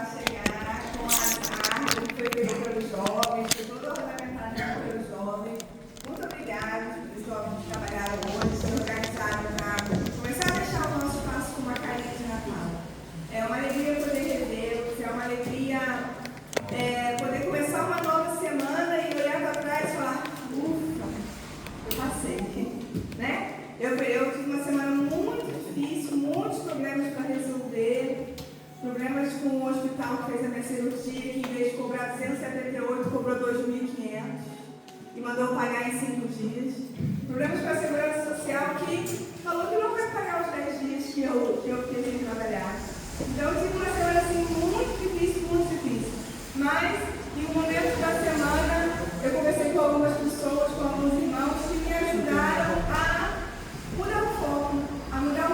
a chegar com a arte que foi feita pelos jovens, foi toda ornamentada pelos jovens. Muito obrigada, os jovens que trabalharam hoje, se organizaram para começar a deixar o nosso espaço com uma carinha de Natal. É uma alegria poder revê-los, é uma alegria poder começar uma nova semana e olhar para trás e falar, ufa, eu passei, né? Eu tive uma semana muito difícil, muitos problemas para resolver, problemas com o hospital que fez a minha cirurgia, que em vez de cobrar 278, cobrou 2.500 e mandou pagar em 5 dias. Problemas com a segurança social que falou que não vai pagar os 10 dias que eu fiquei sem trabalhar. Então eu tive uma semana assim muito difícil. Mas, em um momento da semana, eu conversei com algumas pessoas, com alguns irmãos que me ajudaram a mudar o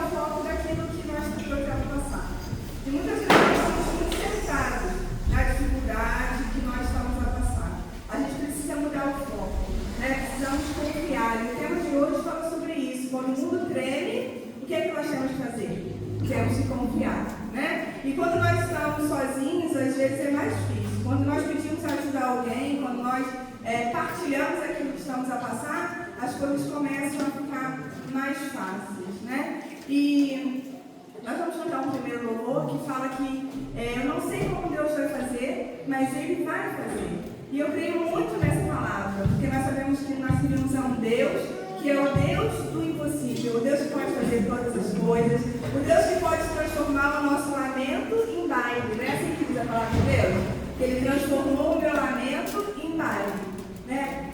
foco daquilo que nós precisamos passar. E muitas vezes nós estamos muito centrados na dificuldade que nós estamos a passar. A gente precisa mudar o foco, né? Precisamos confiar. E o tema de hoje fala sobre isso. Quando o mundo treme, o que é que nós temos que fazer? Temos que confiar, né? E quando nós estamos sozinhos, às vezes é mais difícil. Quando nós pedimos ajudar alguém, quando nós partilhamos aquilo que estamos a passar, as coisas começam a ficar mais fáceis, né? E nós vamos cantar um primeiro louvor que fala que eu não sei como Deus vai fazer, mas Ele vai fazer. E eu creio muito nessa palavra, porque nós sabemos que nós servimos a um Deus que é o Deus do impossível, o Deus que pode fazer todas as coisas, o Deus que pode transformar o nosso lamento em baile, né? Assim que diz a palavra de Deus, que Ele transformou o meu lamento em baile, né?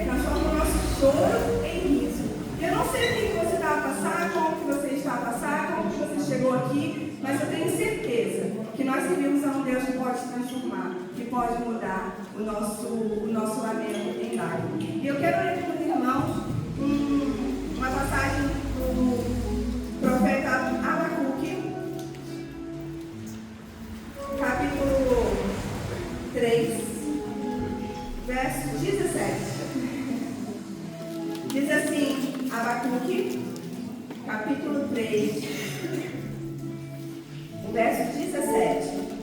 Transforma o nosso choro em riso. E eu não sei o que você está a passar, como que você está a passar, como que você chegou aqui, mas eu tenho certeza que nós servimos a um Deus que pode transformar, que pode mudar o nosso lamento em baile. E eu quero ler com os irmãos uma passagem do profeta Abacuque, capítulo 3, verso 17. Diz assim, Abacuque, capítulo 3, verso 17.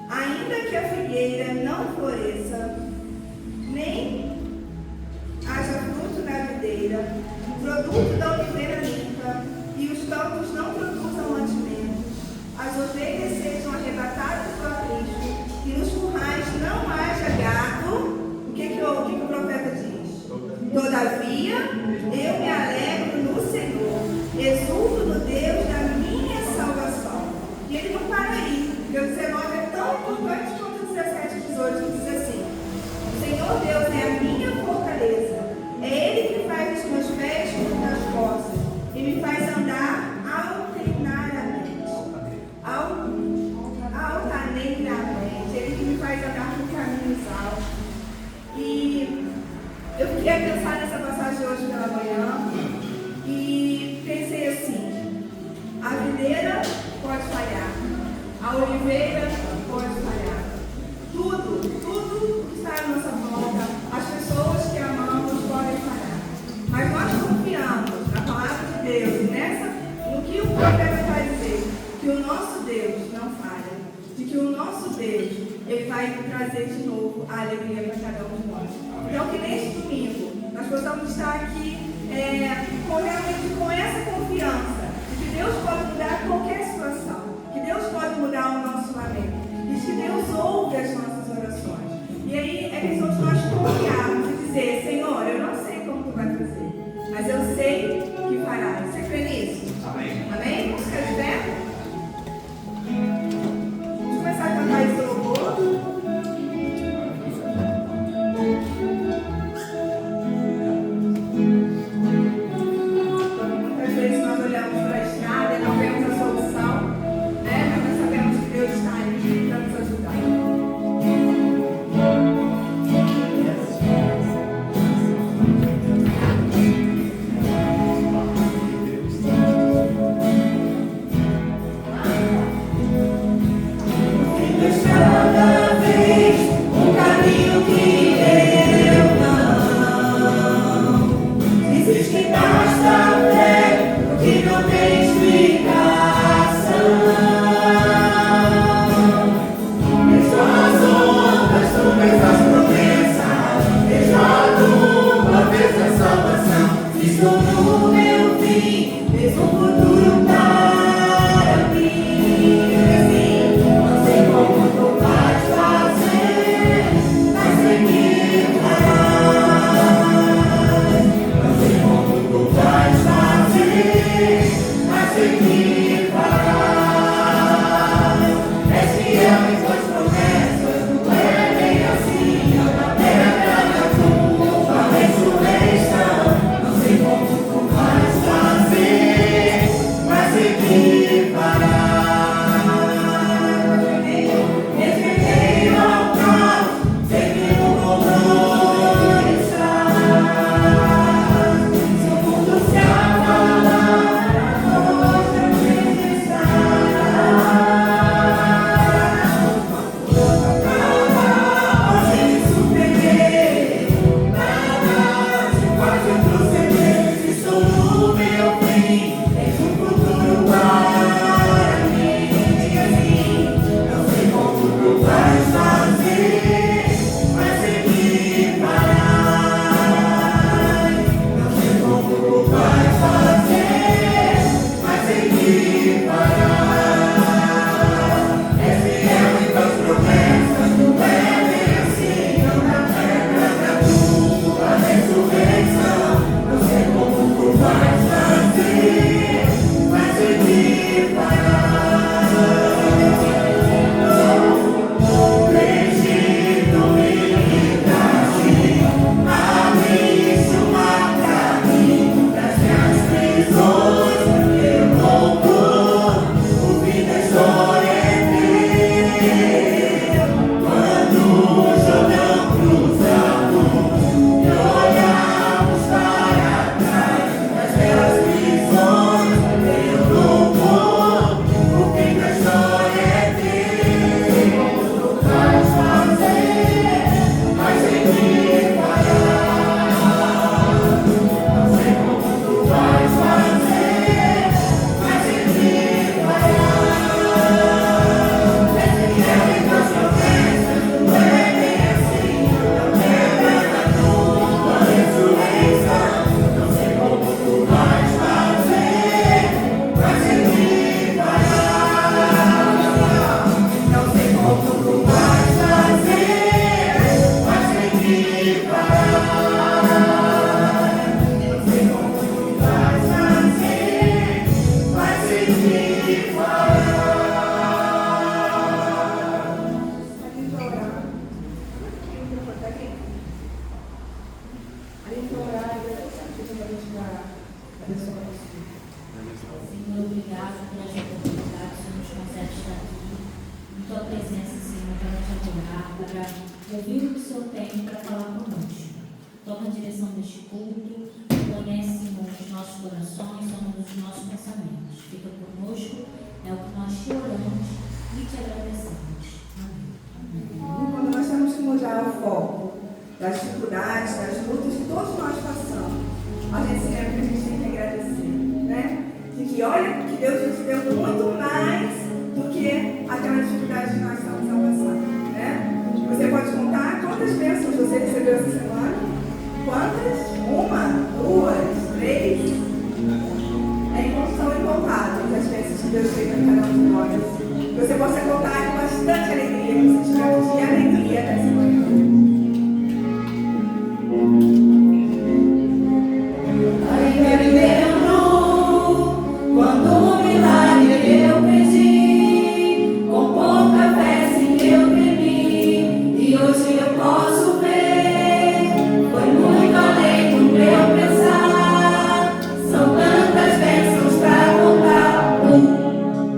Ainda que a figueira não floresça, nem haja fruto na videira, produto da oliveira limpa, e os campos não produzam mantimentos, as ovelhas sejam arrebatadas do aprisco, e nos currais não haja gado. O que o profeta diz? Todavia, eu me alegro no Senhor, exulto no Deus da minha salvação. E ele não para aí, porque o 19 é tão importante quanto o 17 e 18, que diz assim: o Senhor Deus é a minha fortaleza, é Ele que faz os meus pés como das costas e me faz andar altaneiramente. Ele que me faz andar por caminhos altos. E eu fiquei a pensar nessa passagem hoje pela manhã e pensei assim: a videira pode falhar, a oliveira pode falhar, tudo que está à nossa volta, as pessoas que amamos podem falhar, mas nós confiamos na palavra de Deus e no que o profeta vai dizer, que o nosso Deus não falha, de que o nosso Deus, Ele vai trazer de novo a alegria para cada um de nós. Então que neste domingo nós possamos estar aqui realmente com essa confiança de que Deus pode mudar qualquer situação, que Deus pode mudar o nosso lamento, e que Deus ouve as nossas orações. E aí é questão de nós confiarmos e dizer: Senhor, eu não sei como Tu vai fazer, mas eu sei que fará. Você crê nisso? Amém? Amém? Vamos ficar de pé? Vamos começar a cantar esse louvor. Muitas vezes nós olhamos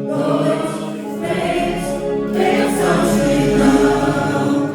Dois, três, bênçãos que não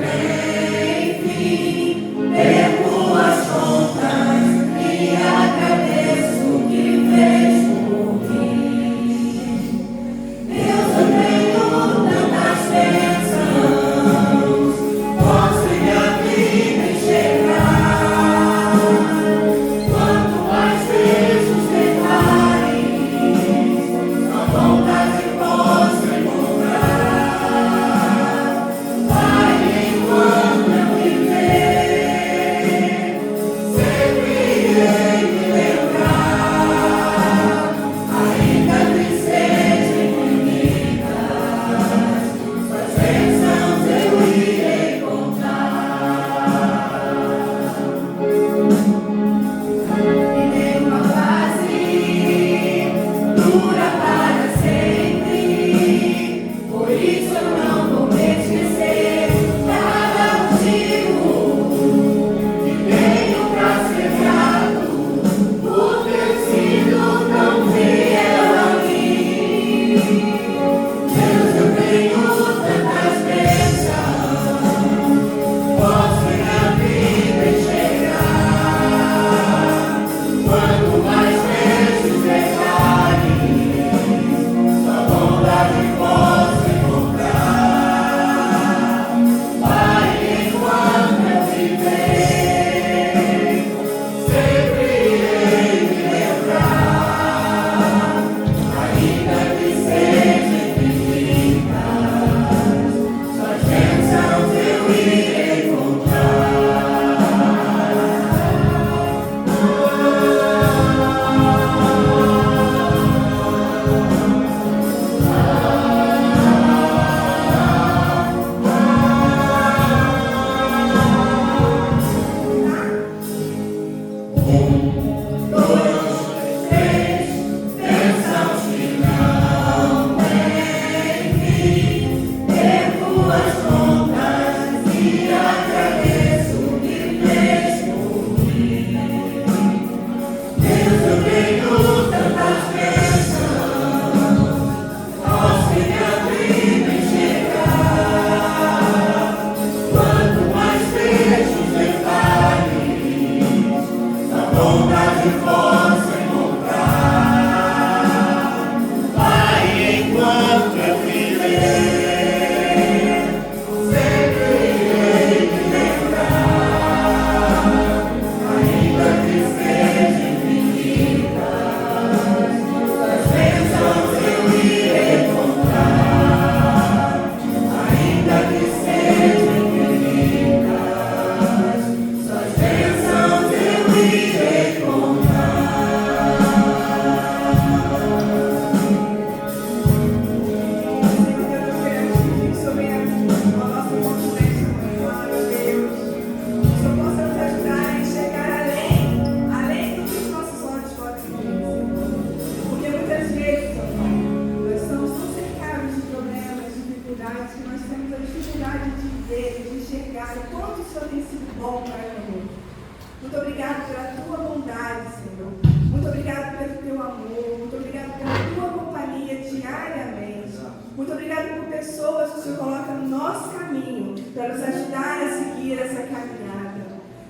para nos ajudar a seguir essa caminhada.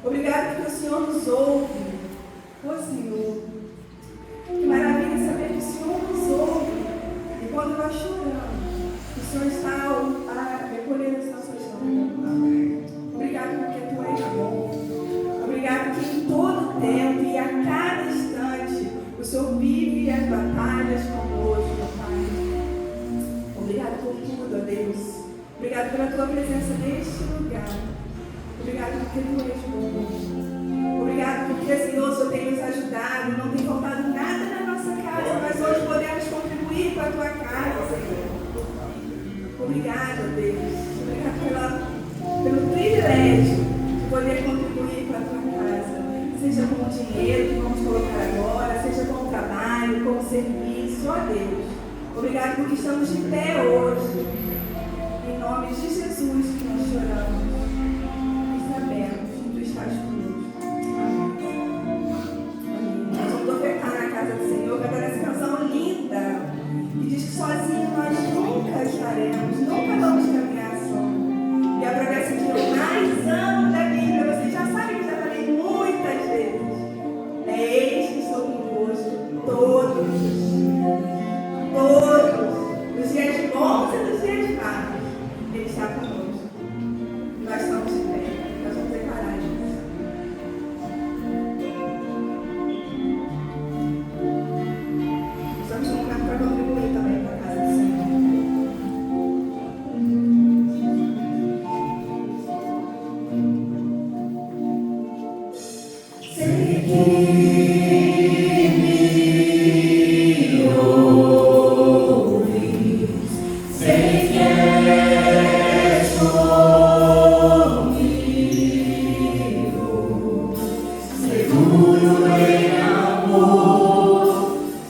Obrigado porque o Senhor nos ouve. Ô Senhor, que maravilha saber que o Senhor nos ouve. E quando nós choramos, o Senhor está a recolher as nossas lágrimas. Obrigado porque Tu és bom. Obrigado que em todo tempo e a cada instante o Senhor vive as batalhas conosco, Pai. Obrigado por tudo, ó Deus. Obrigado pela Tua presença neste lugar. Obrigado porque Tu és bom. Obrigado porque, Senhor, o Senhor tem nos ajudado. Não tem faltado nada na nossa casa, mas hoje podemos contribuir com a Tua casa, Senhor. Obrigado, Deus. Obrigado pelo privilégio de poder contribuir com a Tua casa. Seja com o dinheiro que vamos colocar agora, seja com o trabalho, com o serviço, ó Deus. Obrigado porque estamos de pé hoje. Em nome de Jesus que nós choramos e sabemos que Tu estás conosco. Amém. Nós vamos ofertar na casa do Senhor, cantar essa canção linda, que diz que sozinhos nós nunca estaremos, nunca vamos caminhar só. E a promessa que eu mais amo da Bíblia, vocês já sabem que eu já falei muitas vezes, é eis que estou convosco todos os dias bons e dos dias maus. Ele está conosco. Nós estamos de pé. Nós vamos declarar isso. Estamos num lugar para contribuir também para a casa do Senhor. Sei que me ouves, sei que és comigo, seguro em amor,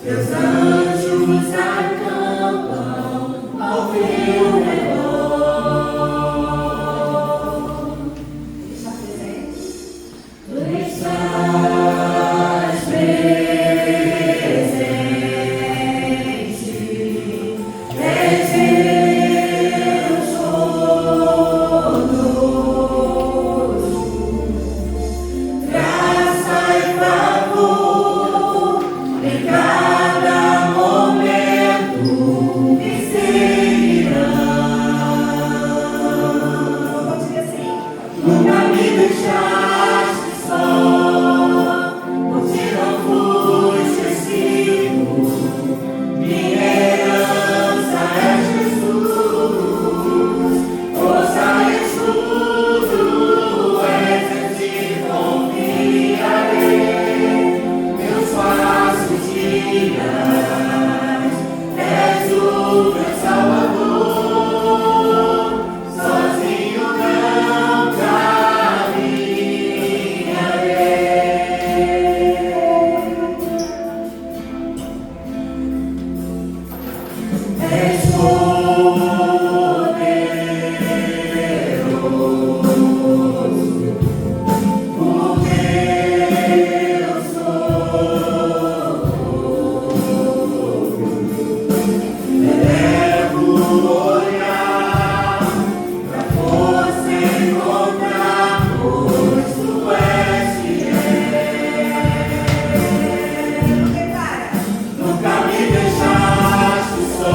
teus anjos acampam ao teu redor. Está presente? Tu estás presente, és Deus conosco, graça e favor em cada momento me seguirão. Vamos dizer assim: nunca me deixaste só, por Ti não fui esquecido, minha herança é Jesus, força e escudo, és em Ti confiarei, meus passos guias, és o meu Salvador, sozinho não caminharei. És poderoso, porque eu sou. Elevo o olhar pra força encontrar, pois Tu és fiel. Nunca me deixaste só.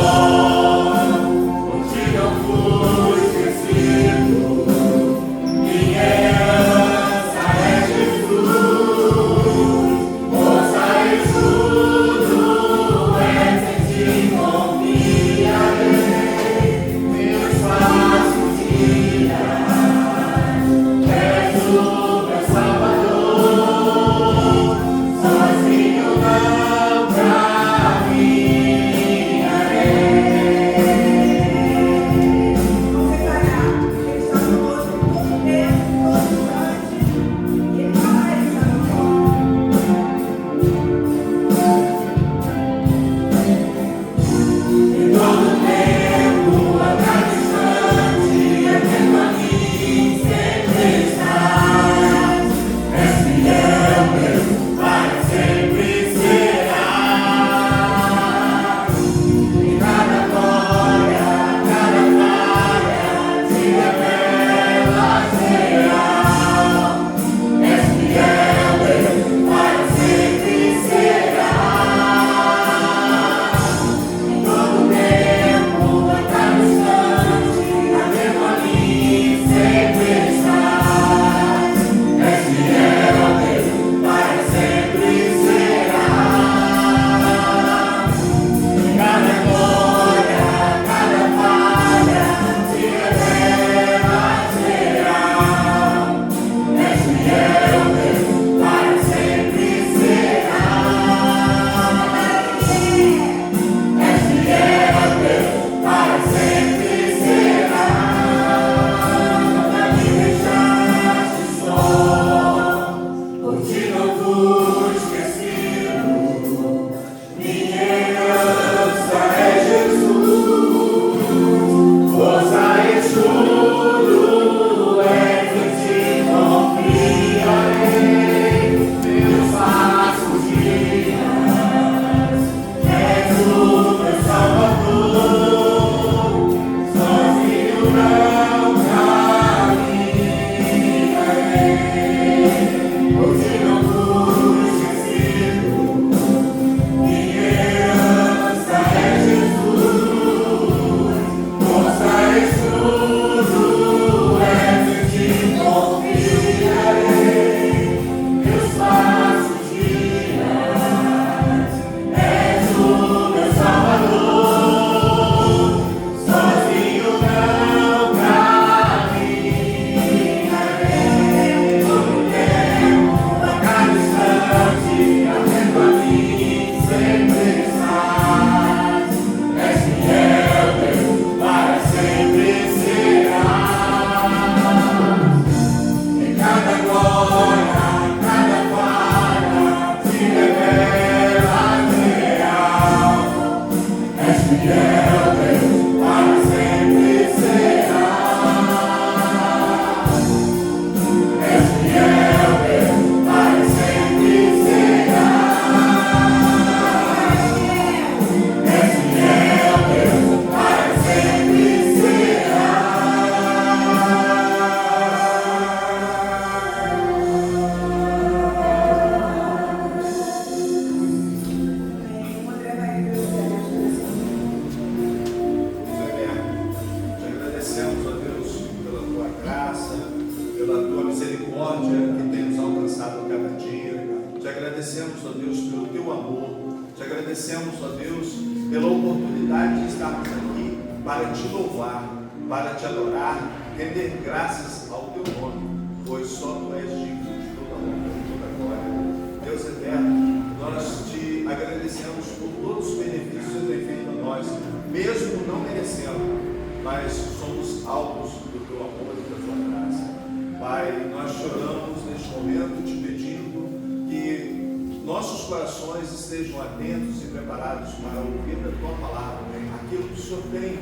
Estejam atentos e preparados para ouvir a tua palavra, aquilo que o Senhor tem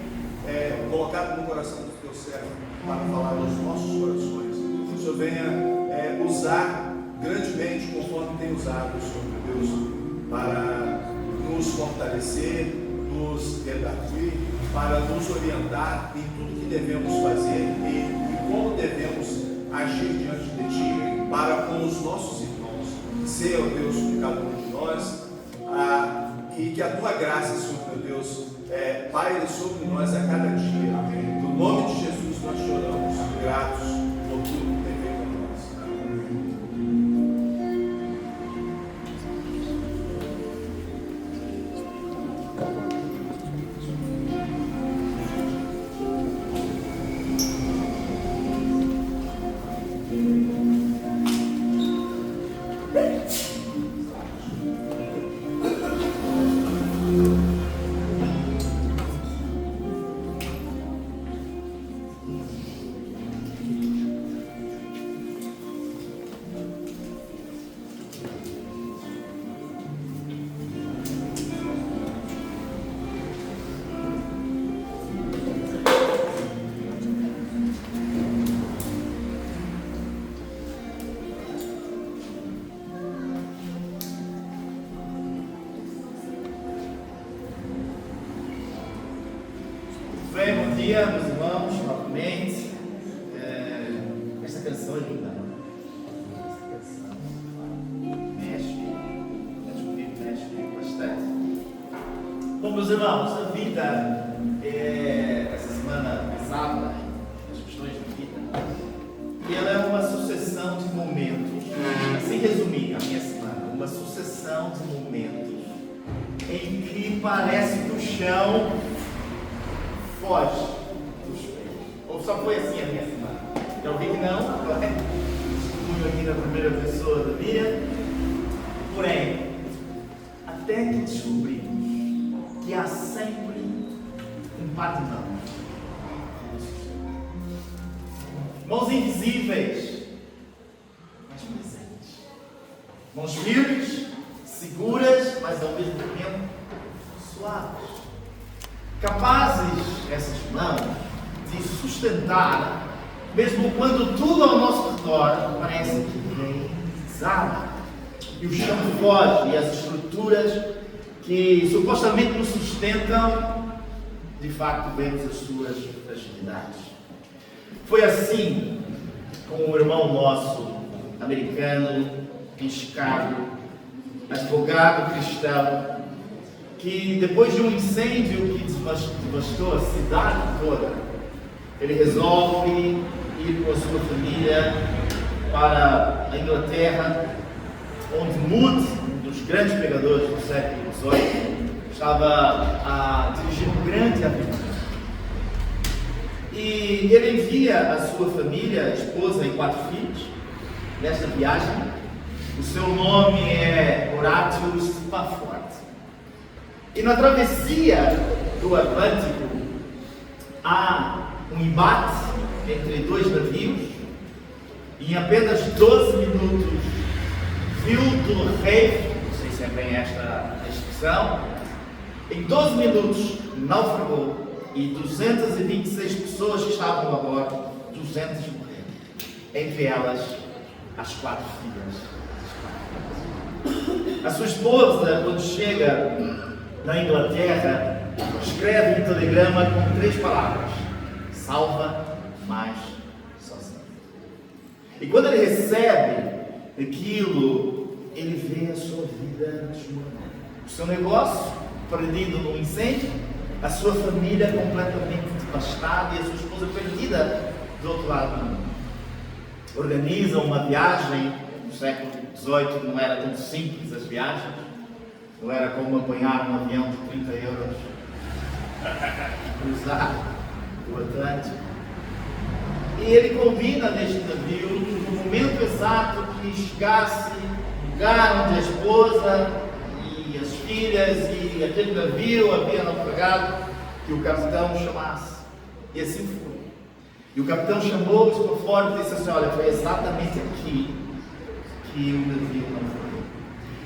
colocado no coração do teu servo para falar aos nossos corações. Que o Senhor venha usar grandemente, conforme tem usado, Senhor meu Deus, para nos fortalecer, nos redarguir, para nos orientar em tudo que devemos fazer e como devemos agir diante de Ti para com os nossos irmãos. Seja, ó Deus, com cada um de nós. E que a tua graça, Senhor meu Deus, paire sobre nós a cada dia. No nome de Jesus nós choramos, gratos por tudo que tem feito a nós. Bom dia, meus irmãos, novamente. Esta canção é linda, não? Esta canção mexe bastante. Bom, meus irmãos, a vida, essa semana passada, as questões de vida, e ela é uma sucessão de momentos, assim resumir a minha semana, uma sucessão de momentos em que parece que o chão foge dos pés. Ou só foi assim a minha semana? Já ouvi que não, testemunho aqui na primeira pessoa da Bíblia. Porém, até que descobrimos que há sempre um par de mãos. Mãos invisíveis, mas presentes. Mãos firmes, seguras, mas ao mesmo tempo suaves. Capazes, essas mãos, de sustentar, mesmo quando tudo ao nosso redor parece que vem desaba. E o chão foge, e as estruturas que supostamente nos sustentam, de facto vemos as suas fragilidades. Foi assim com um irmão nosso, americano, em Chicago, advogado cristão, que depois de um incêndio que devastou a cidade toda, ele resolve ir com a sua família para a Inglaterra, onde Moody, um dos grandes pregadores do século XVIII, estava a dirigir um grande avivamento. E ele envia a sua família, a esposa e 4 filhos, nesta viagem. O seu nome é Horatio Spafford. E na travessia do Atlântico há um embate entre 2 navios e em apenas 12 minutos viu do rei, não sei se é bem esta a expressão, Em 12 minutos, naufragou e 226 pessoas que estavam a bordo, 200 morreram. Entre elas, as 4 filhas. A sua esposa, quando chega na Inglaterra, escreve um telegrama com 3 palavras: salva, mas sozinho. E quando ele recebe aquilo, ele vê a sua vida desmoronar. O seu negócio perdido no incêndio, a sua família completamente devastada e a sua esposa perdida do outro lado do mundo. Organiza uma viagem. No século XVIII não era tão simples as viagens, não era como apanhar um avião de 30 euros e cruzar o Atlântico. E ele combina neste navio, no momento exato que chegasse no lugar onde a esposa e as filhas e aquele navio havia naufragado, que o capitão chamasse. E assim foi. E o capitão chamou-os para fora e disse assim: olha, foi exatamente aqui que o navio naufragou.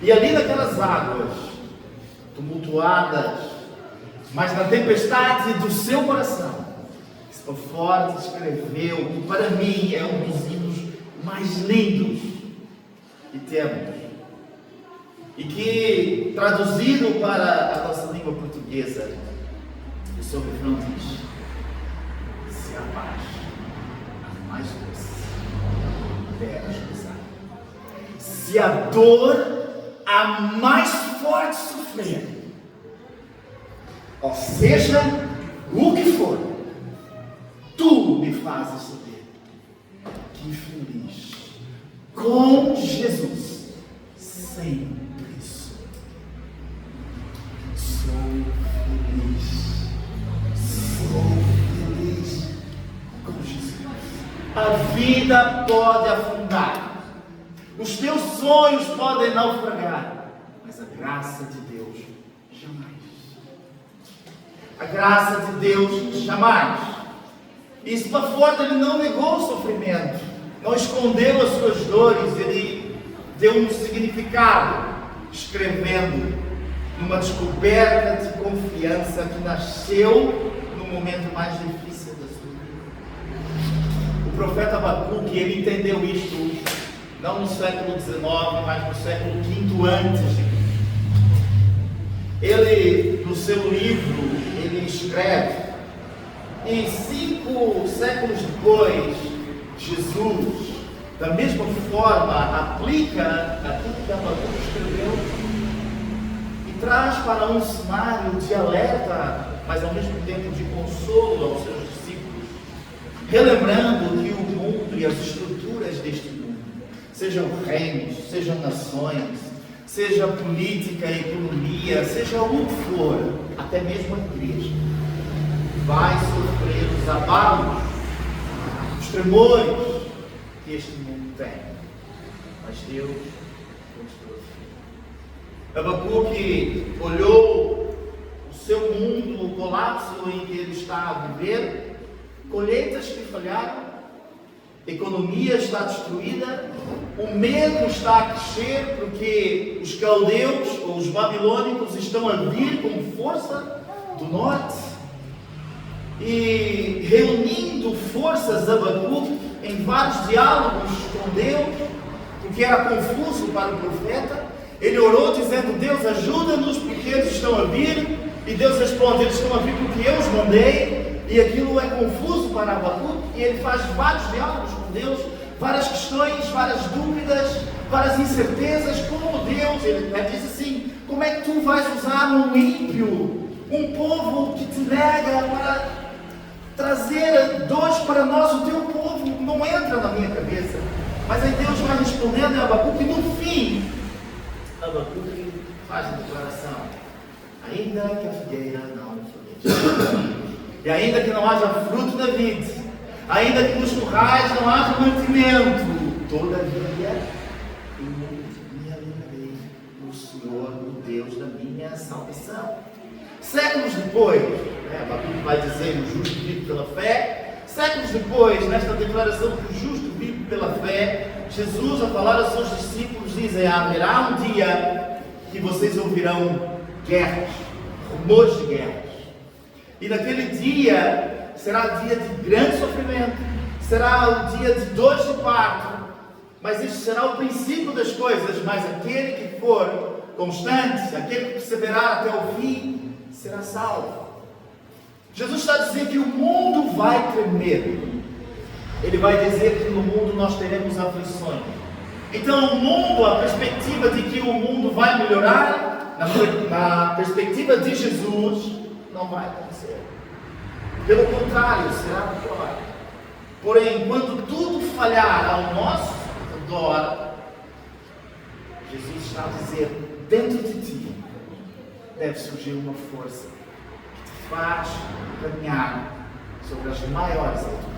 E ali naquelas águas tumultuadas, mas na tempestade do seu coração, Spafford escreveu que para mim é um dos livros mais lindos que temos. E que, traduzido para a nossa língua portuguesa, o seu refrão diz: se a paz, a mais doce, deras gozar, se a dor, a mais forte sofrer, ou seja, o que for, tu me fazes saber que feliz com Jesus sempre sou. Sou feliz com Jesus. A vida pode afundar, os teus sonhos podem naufragar, mas a graça de Deus jamais. A graça de Deus jamais. E Spafford, ele não negou o sofrimento, não escondeu as suas dores, ele deu um significado, escrevendo numa descoberta de confiança que nasceu no momento mais difícil da sua vida. O profeta Abacuque, ele entendeu isto, não no século XIX, mas no século V antes de Cristo. Ele, no seu livro, ele escreve, e 5 séculos depois, Jesus, da mesma forma, aplica aquilo que Abacuque escreveu e traz para um cenário de alerta, mas ao mesmo tempo de consolo aos seus discípulos, relembrando que o mundo e as estruturas deste mundo, sejam reinos, sejam nações, seja política, economia, seja o que for, até mesmo a igreja, vai sofrer os abalos, os tremores que este mundo tem. Mas Deus mostrou. Abacuque olhou o seu mundo, o colapso em que ele está a viver, colheitas que falharam, economia está destruída, o medo está a crescer porque os caldeus ou os babilônicos estão a vir com força do norte. E reunindo forças, Abacuque, em vários diálogos com Deus, porque era confuso para o profeta, ele orou dizendo: Deus, ajuda-nos porque eles estão a vir. E Deus responde: eles estão a vir porque eu os mandei. E aquilo é confuso para Abacuque, e ele faz vários diálogos com Deus, várias questões, várias dúvidas, várias incertezas. Como Deus, ele diz assim: como é que tu vais usar um ímpio, um povo que te nega, para trazer dores para nós, o teu povo? Não entra na minha cabeça. Mas aí Deus vai respondendo a Abacuque, e no fim, Abacuque faz a declaração: ainda que a figueira não floresça, e ainda que não haja fruto da vide, ainda que nos currais não haja mantimento, todavia eu me alegrarei no Senhor, o Deus da minha salvação. Séculos depois, Abacuque vai dizer: o justo vive pela fé. Séculos depois, nesta declaração que o justo vive pela fé, Jesus, a falar aos seus discípulos, diz: haverá um dia que vocês ouvirão guerras, rumores de guerras. E naquele dia será dia de grande sofrimento, será o dia de dores de parto, mas este será o princípio das coisas. Mas aquele que for constante, aquele que perseverar até o fim, será salvo. Jesus está dizendo que o mundo vai tremer. Ele vai dizer que no mundo nós teremos aflições. Então o mundo, a perspectiva de que o mundo vai melhorar, na perspectiva de Jesus, não vai acontecer. Pelo contrário, será pior. Porém, quando tudo falhar ao nosso redor, Jesus está a dizer, dentro de ti deve surgir uma força que te faz caminhar sobre as maiores alturas.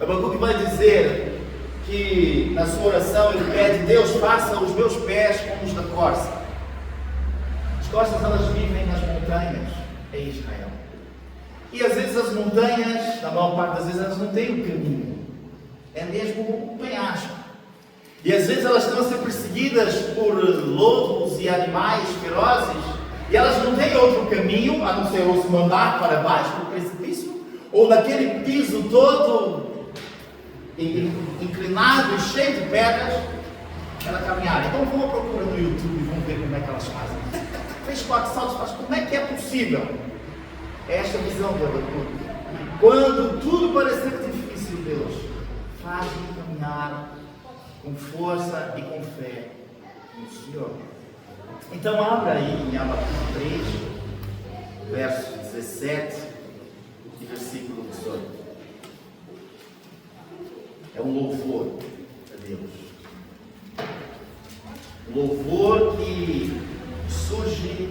Abacuque vai dizer que na sua oração ele pede: Deus, faça os meus pés como os da corça. As corças, elas vivem nas montanhas em Israel. E às vezes as montanhas, na maior parte das vezes, elas não têm um caminho. É mesmo um penhasco. E às vezes elas estão a ser perseguidas por lobos e animais ferozes, e elas não têm outro caminho, a não ser ou se mandar para baixo do precipício, ou naquele piso todo inclinado e cheio de pedras, ela caminhar. Então vamos procurar no YouTube e vamos ver como é que elas fazem. 3, 4 saltos, mas como é que é possível? É esta visão de Abacuque. Quando tudo parecer difícil, Deus faz-me caminhar com força e com fé no Senhor. Então abra aí em Abacuque 3, verso 17 e versículo 18. É um louvor a Deus. Um louvor que surge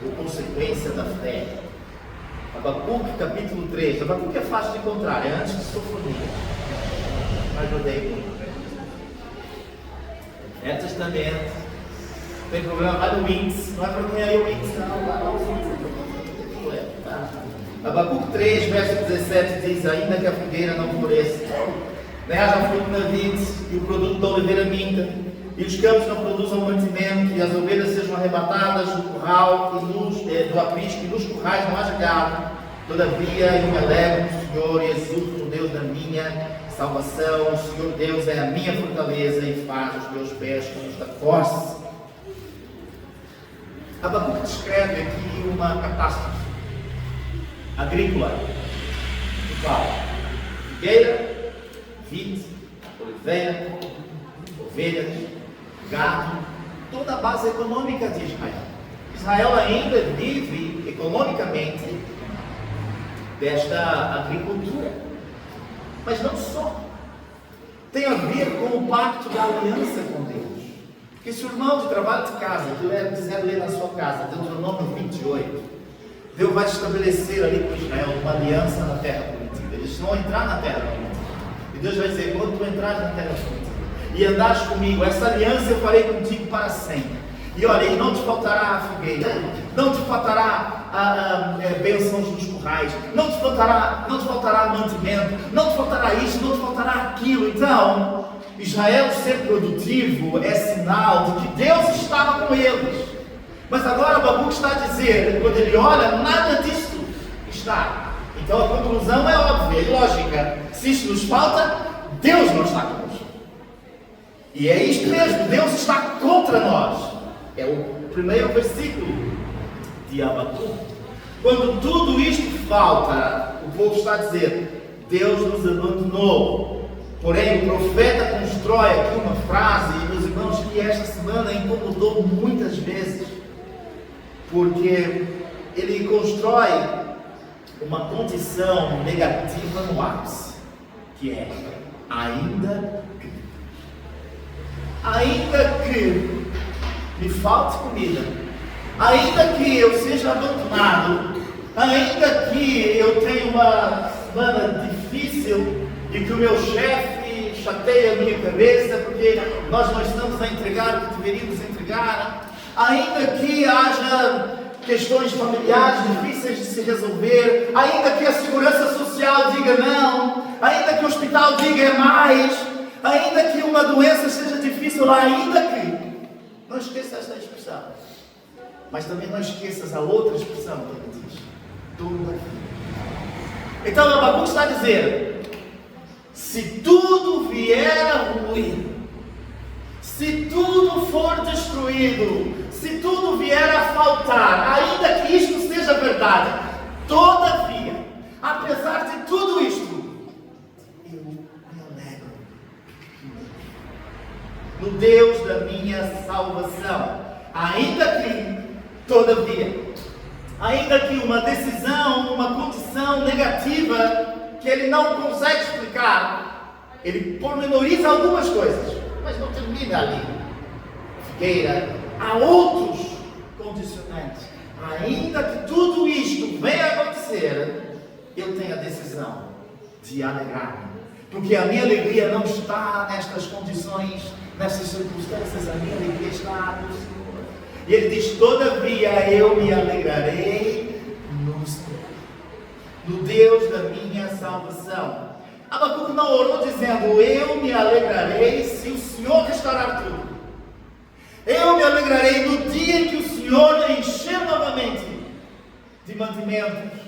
por consequência da fé. Abacuque capítulo 3. Abacuque é fácil de encontrar, é antes de Sofonias. Mas eu dei muito. É Testamento. Não tem problema, vai no índice. Não é para mim aí o índice, não. Vai no índice. Abacuque 3, verso 17 diz: ainda que a figueira não floresça, nem haja fruto na vide, e o produto da oliveira minta, e os campos não produzam mantimento, e as ovelhas sejam arrebatadas do curral e do aprisco, e nos currais não haja gado, todavia eu me alegro no Senhor e exulto no Deus da minha salvação. O Senhor Deus é a minha fortaleza e faz os meus pés como os da corça. Abacuque descreve aqui uma catástrofe agrícola. Qual? Figueira, vide, oliveira, ovelhas, gado, toda a base econômica de Israel. Israel ainda vive economicamente desta agricultura, mas não só. Tem a ver com o pacto da aliança com Deus. Porque se o irmão de trabalho de casa quiser ler na sua casa, Deuteronômio 28, Deus vai estabelecer ali com Israel uma aliança na terra prometida. Eles vão entrar na terra prometida. E Deus vai dizer: quando tu entrares na terra prometida e andares comigo, essa aliança eu farei contigo para sempre. E olha, e não te faltará a figueira, não te faltará a bênçãos nos currais, não te faltará mantimento, não te faltará isto, não te faltará aquilo. Então, Israel ser produtivo é sinal de que Deus estava com eles. Mas agora Abacuque está a dizer, quando ele olha, nada disso está. Então a conclusão é óbvia e lógica: se isto nos falta, Deus não está conosco. E é isto mesmo, Deus está contra nós. É o primeiro versículo de Abacuque. Quando tudo isto falta, o povo está a dizer: Deus nos abandonou. Porém, o profeta constrói aqui uma frase, meus irmãos, que esta semana incomodou muitas vezes, porque ele constrói uma condição negativa no ápice, que é ainda que me falte comida, ainda que eu seja abandonado, ainda que eu tenha uma semana difícil e que o meu chefe chateia a minha cabeça porque nós não estamos a entregar o que deveríamos entregar, ainda que haja questões familiares difíceis de se resolver, ainda que a segurança social diga não, ainda que o hospital diga é mais, ainda que uma doença seja difícil lá, ainda que, não esqueça esta expressão, Mas também não esqueças a outra expressão que ele diz: todavia. Então Abacuque está a dizer: se tudo vier a ruir, se tudo for destruído, se tudo vier a faltar, ainda que isto seja verdade, todavia, apesar de tudo isto, eu me alegro no Deus da minha salvação. Ainda que, todavia, ainda que uma decisão, uma condição negativa que ele não consegue explicar, ele pormenoriza algumas coisas, mas não termina ali. Figueira, há outros condicionantes. Ainda que tudo isto venha a acontecer, eu tenho a decisão de alegrar-me, porque a minha alegria não está nestas condições, nessas circunstâncias, a minha alegria está no Senhor. E ele diz: todavia eu me alegrarei no Senhor, no Deus da minha salvação. Abacuque não orou dizendo: eu me alegrarei se o Senhor restaurar tudo. Eu me alegrarei no dia em que o Senhor encher novamente de mantimentos.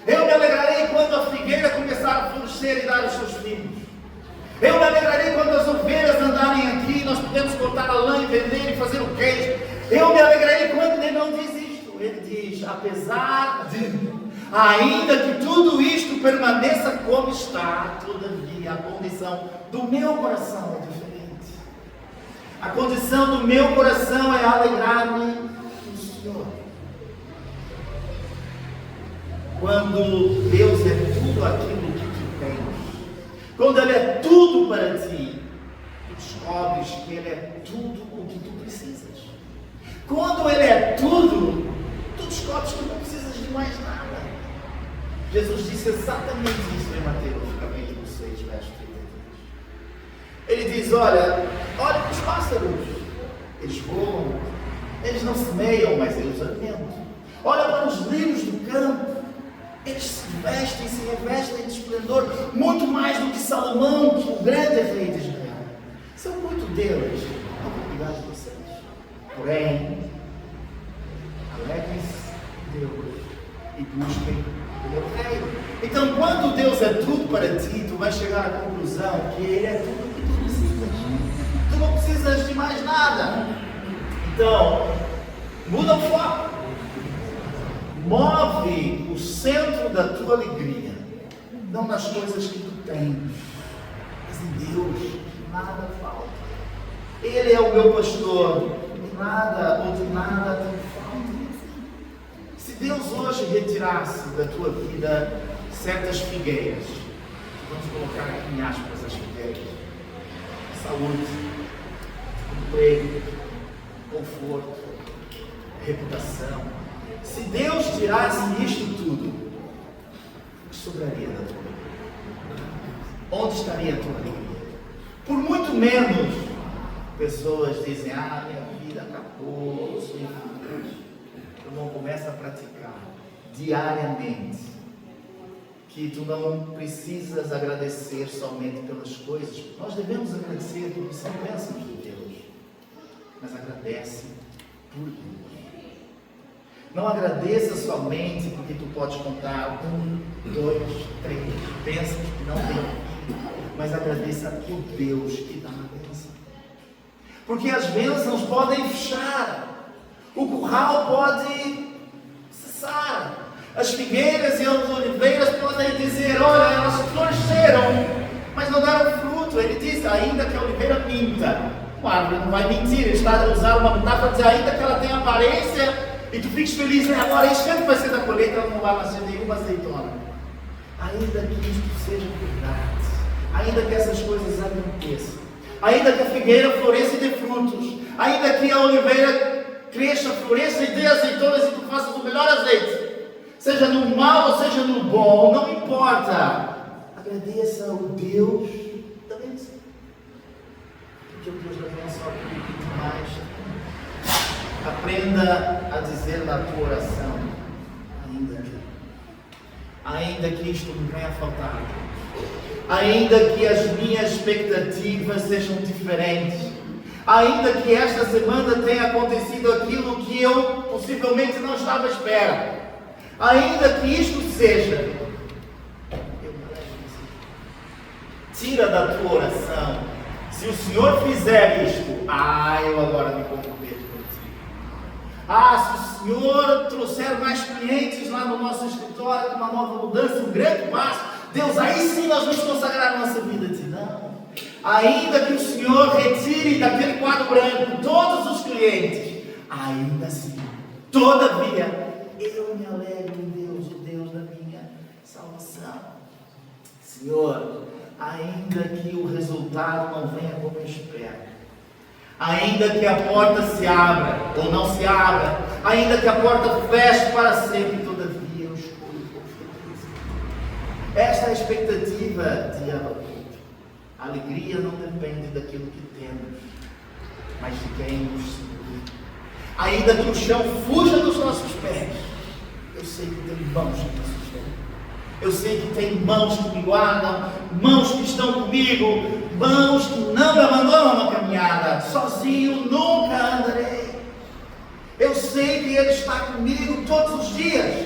Eu me alegrarei quando a figueira começar a florescer e dar os seus filhos. Eu me alegrarei quando as ovelhas andarem aqui e nós podemos cortar a lã e vender e fazer o queijo. Eu me alegrarei quando ele não diz isto. Ele diz: apesar de, ainda que tudo isto permaneça como está, todavia a condição do meu coração é diferente. A condição do meu coração é alegrar-me no Senhor. Quando Deus é tudo aquilo que tu tens, quando Ele é tudo para ti, tu descobres que Ele é tudo o que tu precisas. Quando Ele é tudo, tu descobres que não precisas de mais nada. Jesus disse exatamente isso em Mateus, capítulo 6, verso 33. Ele diz: olha para os pássaros, eles voam, eles não semeiam, mas eles alimentam. Olha para os lírios do campo, eles se vestem, se revestem de esplendor, muito mais do que Salomão, que o grande rei de Israel. São muito deles, não vou cuidar de vocês. Porém, alegrem-se em Deus e busquem o meu reino. Então, quando Deus é tudo para ti, tu vais chegar à conclusão que Ele é tudo o que tu precisas. Tu não precisas de mais nada. Então, muda o foco. Move o centro da tua alegria, não nas coisas que tu tens, mas em Deus, que nada falta. Ele é o meu pastor, nada ou de nada tem falta. Se Deus hoje retirasse da tua vida certas figueiras, vamos colocar aqui em aspas as figueiras: saúde, emprego, conforto, reputação. Se Deus tirasse isto tudo, o que sobraria da tua vida? Onde estaria a tua alegria? Por muito menos, pessoas dizem: minha vida acabou, eu sou infeliz. Tu não começa a praticar diariamente que tu não precisas agradecer somente pelas coisas. Nós devemos agradecer porque são bênçãos de Deus, mas agradece por Deus. Não agradeça somente porque tu podes contar 1, 2, 3 bênçãos que não tem fim, mas agradeça por Deus que dá a bênção. Porque as bênçãos podem fechar, o curral pode cessar, as figueiras e as oliveiras podem dizer: olha, elas floresceram, mas não deram fruto. Ele diz: ainda que a oliveira minta, a árvore não vai mentir. Ele está a usar uma metáfora, dizer: ainda que ela tenha aparência e tu fiques feliz, agora este ano vai ser da colheita, ela não vai nascer nenhuma azeitona. Ainda que isto seja verdade, ainda que essas coisas aconteçam, ainda que a figueira floresça e dê frutos, ainda que a oliveira cresça, floresça e dê azeitonas e tu faças o melhor azeite, seja no mal ou seja no bom, não importa. Agradeça ao Deus da bênção, porque o Deus da bênção é mais. Aprenda a dizer na tua oração: ainda que isto me venha a faltar, ainda que as minhas expectativas sejam diferentes, Ainda que esta semana tenha acontecido aquilo que eu possivelmente não estava à espera. Ainda que isto seja, eu me alegro disso. Tira da tua oração. Se o Senhor fizer isto, eu agora me comprometo contigo. Se o Senhor trouxer mais clientes lá no nosso escritório, com uma nova mudança, um grande passo, Deus, aí sim nós vamos consagrar a nossa vida a Ti. Não. Ainda que o Senhor retire daquele quadro branco todos os clientes, ainda assim, todavia, eu me alegro em Deus, o Deus da minha salvação. Senhor, ainda que o resultado não venha como eu espero, ainda que a porta se abra ou não se abra, ainda que a porta feche para sempre, todavia eu escolho confiar. Esta é a expectativa de Abacuque. A alegria não depende daquilo que temos, mas de quem nos segura. Ainda que o chão fuja dos nossos pés, eu sei que tem mãos que me sustentam. Eu sei que tem mãos que me guardam, mãos que estão comigo, mãos que não me abandonam na caminhada. Sozinho nunca andarei. Eu sei que Ele está comigo todos os dias.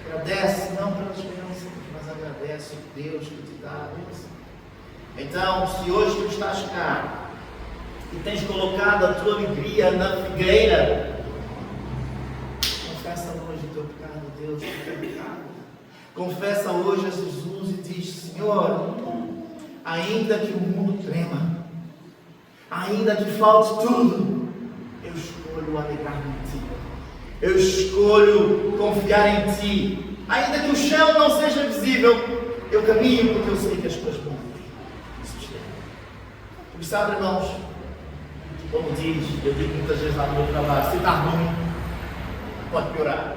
Agradece, não pelas bênçãos, mas agradece o Deus que te dá a bênção. Então, se hoje tu estás cá e tens colocado a tua alegria na figueira, confessa hoje o teu pecado, Deus, o teu pecado. Confessa hoje a Jesus e diz: Senhor, ainda que o mundo trema, ainda que falte tudo, eu escolho alegrar-me em Ti. Eu escolho confiar em Ti. Ainda que o chão não seja visível, eu caminho porque eu sei que as tuas mãos me sustentam. Porque sabe, irmãos, como diz, eu digo muitas vezes lá no meu trabalho, se está ruim, pode piorar.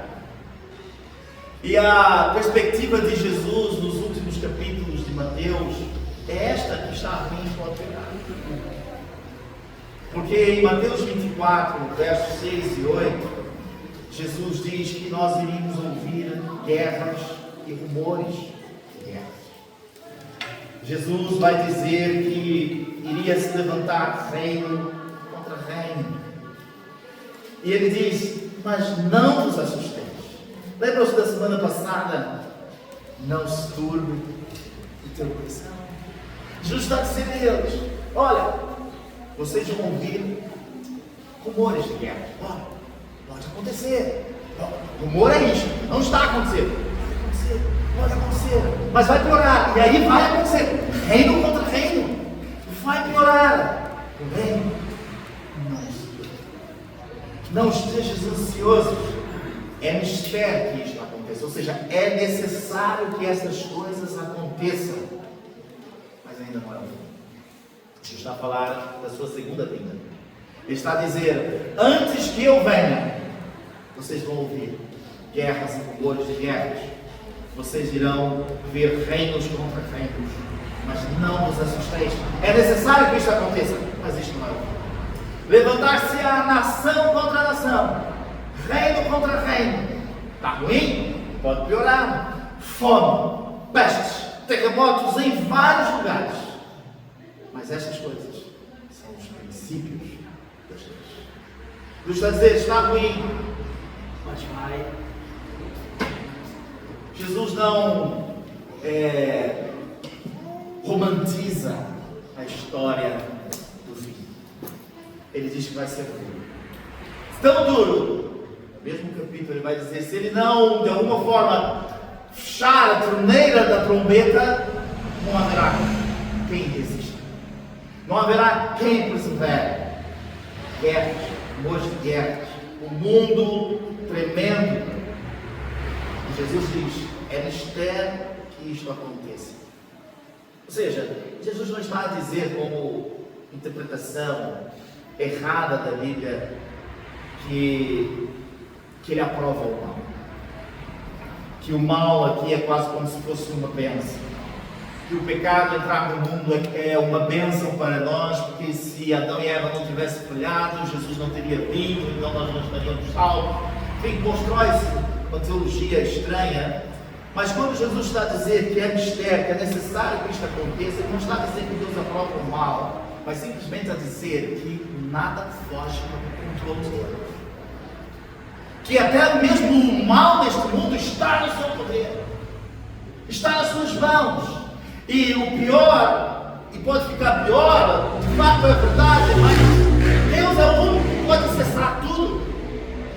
E a perspectiva de Jesus nos últimos capítulos de Mateus é esta: que está ruim, pode piorar. Porque em Mateus 24, versos 6 e 8, Jesus diz que nós iríamos ouvir guerras e rumores de guerras. Jesus vai dizer que iria se levantar reino contra reino. E ele diz: mas não vos assusteis. Lembram-se da semana passada? Não se turbe o teu coração. Jesus está dizendo a eles: olha, vocês vão ouvir rumores de guerra. Olha, pode acontecer. Rumor é isto, não está acontecendo. Pode acontecer, mas vai piorar. E aí vai acontecer reino contra reino. Vai piorar. Porém, não estejas ansiosos. É mistério que isto aconteça. Ou seja, é necessário que essas coisas aconteçam. Mas ainda não é o fim. Jesus está a falar da sua segunda vinda. Ele está a dizer: antes que eu venha, vocês vão ouvir guerras e rumores de guerras. Vocês irão ver reinos contra reinos. Mas não vos assusteis. É necessário que isto aconteça. Mas isto não é o fim. Levantar-se-á nação contra nação, reino contra reino. Está ruim? Pode piorar. Fome, pestes, terremotos em vários lugares. Mas estas coisas são os princípios das coisas. Deus está a dizer: está ruim, mas vai. Jesus não romantiza a história do fim. Ele diz que vai ser duro. Tão duro. No mesmo capítulo ele vai dizer: se ele não, de alguma forma, fechar a torneira da trombeta, não haverá quem resista. Não haverá quem persevere. Guerras, rumores de guerras, o mundo tremendo. E Jesus diz: é mistério que isto aconteça. Ou seja, Jesus não está a dizer, como interpretação errada da Bíblia, que ele aprova o mal. Que o mal aqui é quase como se fosse uma bênção. Que o pecado entrar no mundo é uma bênção para nós, porque se Adão e Eva não tivessem falhado, Jesus não teria vindo, então nós não estaríamos salvos. Enfim, constrói-se uma teologia estranha. Mas quando Jesus está a dizer que é mistério, que é necessário que isto aconteça, ele não está a dizer que Deus aprova o mal. mas simplesmente a dizer que nada foge do controle de Deus. Que até mesmo o mal deste mundo está no seu poder, está nas suas mãos. E o pior, e pode ficar pior, de fato é verdade, mas Deus é o único que pode cessar tudo.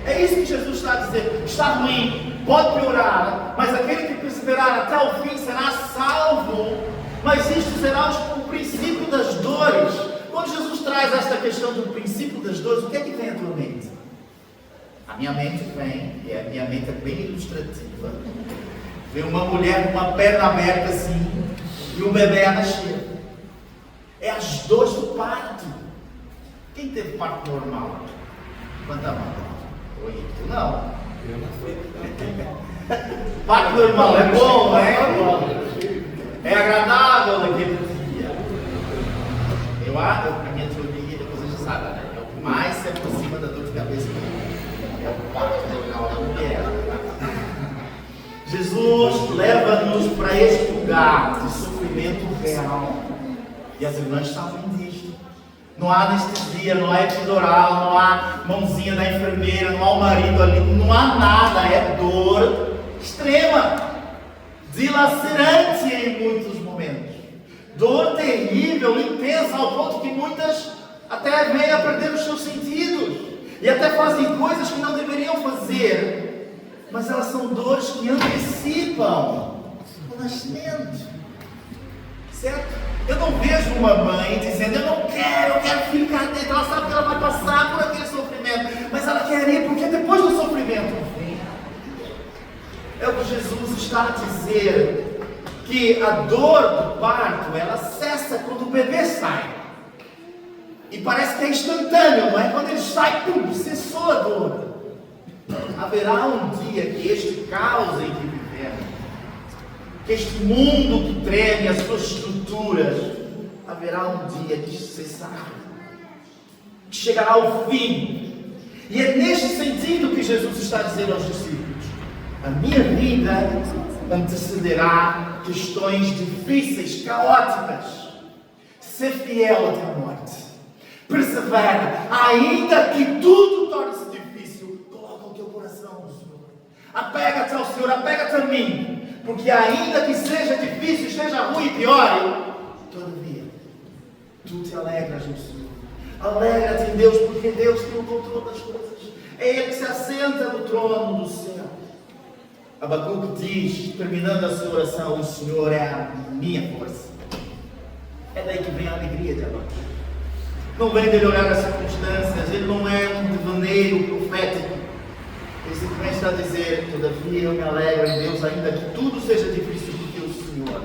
É isso que Jesus está a dizer. Está ruim, pode piorar, mas aquele que perseverar até o fim será salvo. Mas isto será o princípio das dores. Quando Jesus traz esta questão do princípio das dores, o que é que vem à tua mente? A minha mente vem, e a minha mente é bem ilustrativa, vem uma mulher com uma perna aberta assim, e um bebê a nascer. É as dores do parto. Quem teve parto normal? Levanta a mão. Oi, tu não. Eu não fui. Parto normal é bom, né? É agradável naquele dia. A minha teoria, depois já sabe, né? É o que mais se aproxima da dor de cabeça. É o parto normal da mulher. Jesus leva-nos para este lugar de sofrimento real. E as irmãs sabem disto. Não há anestesia, não há epidural, não há mãozinha da enfermeira, não há o marido ali, não há nada. É dor extrema, dilacerante em muitos momentos. Dor terrível, intensa, ao ponto que muitas até vêm a perder os seus sentidos. E até fazem coisas que não deveriam fazer. Mas elas são dores que antecipam o nascimento. Certo? Eu não vejo uma mãe dizendo, eu quero ficar dentro. Ela sabe que ela vai passar por aquele sofrimento. Mas ela quer ir, porque depois do sofrimento vem. É o que Jesus está a dizer. Que a dor do parto, ela cessa quando o bebê sai. E parece que é instantâneo, não é? Quando ele sai, pum, cessou a dor. Haverá um dia que este caos em que vivemos, que este mundo que treme as suas estruturas, haverá um dia que cessará, que chegará ao fim. E é neste sentido que Jesus está dizendo aos discípulos: a minha vida antecederá questões difíceis, caóticas. Ser fiel até a morte. Persevera, ainda que tudo torne-se difícil. Coloca o teu coração no Senhor. Apega-te ao Senhor, apega-te a mim. Porque ainda que seja difícil, esteja ruim e piore, todavia, tu te alegras no Senhor. Alegra-te em Deus, porque Deus tem o controle das coisas. É Ele que se assenta no trono do céu. Abacuque diz, terminando a sua oração: o Senhor é a minha força. É daí que vem a alegria de Abacuque. Não vem dele olhar as circunstâncias, ele não é um devaneio profético. Ele simplesmente está a dizer: todavia eu me alegro em Deus, ainda que tudo seja difícil, porque o Senhor.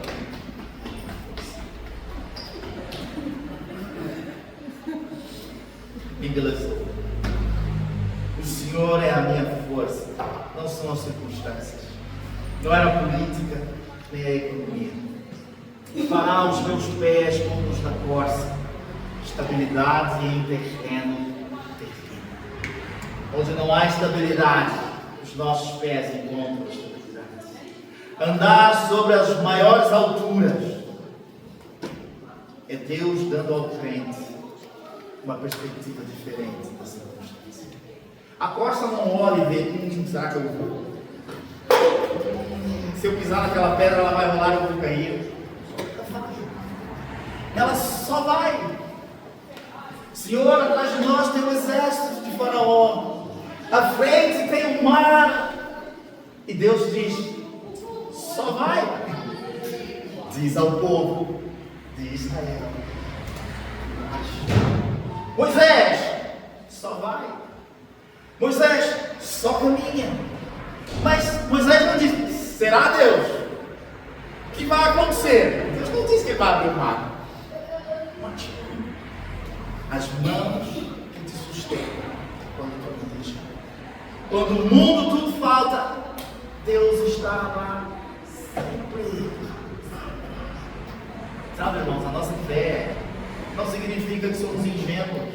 Me embelezou. O Senhor é a minha força, não são as circunstâncias, não era a política, nem a economia. Fará os meus pés como os da corça, estabilidade em terreno terrível. Onde não há estabilidade, os nossos pés encontram estabilidade. Andar sobre as maiores alturas é Deus dando ao crente uma perspectiva diferente da circunstância. A corça não olha e vê: será que eu vou? Se eu pisar naquela pedra, ela vai rolar e eu vou cair. Ela só vai. Senhor, atrás de nós tem um exército de Faraó, à frente tem o mar. E Deus diz: só vai. Diz ao povo de Israel: Moisés, só vai. Moisés, só caminha. Mas Moisés não diz: será, Deus? O que vai acontecer? Deus não diz que vai abrir o mar. As mãos que te sustentam quando tu não deixa. Quando o mundo tudo falta, Deus está lá sempre. Sabe, irmãos, a nossa fé não significa que somos ingênuos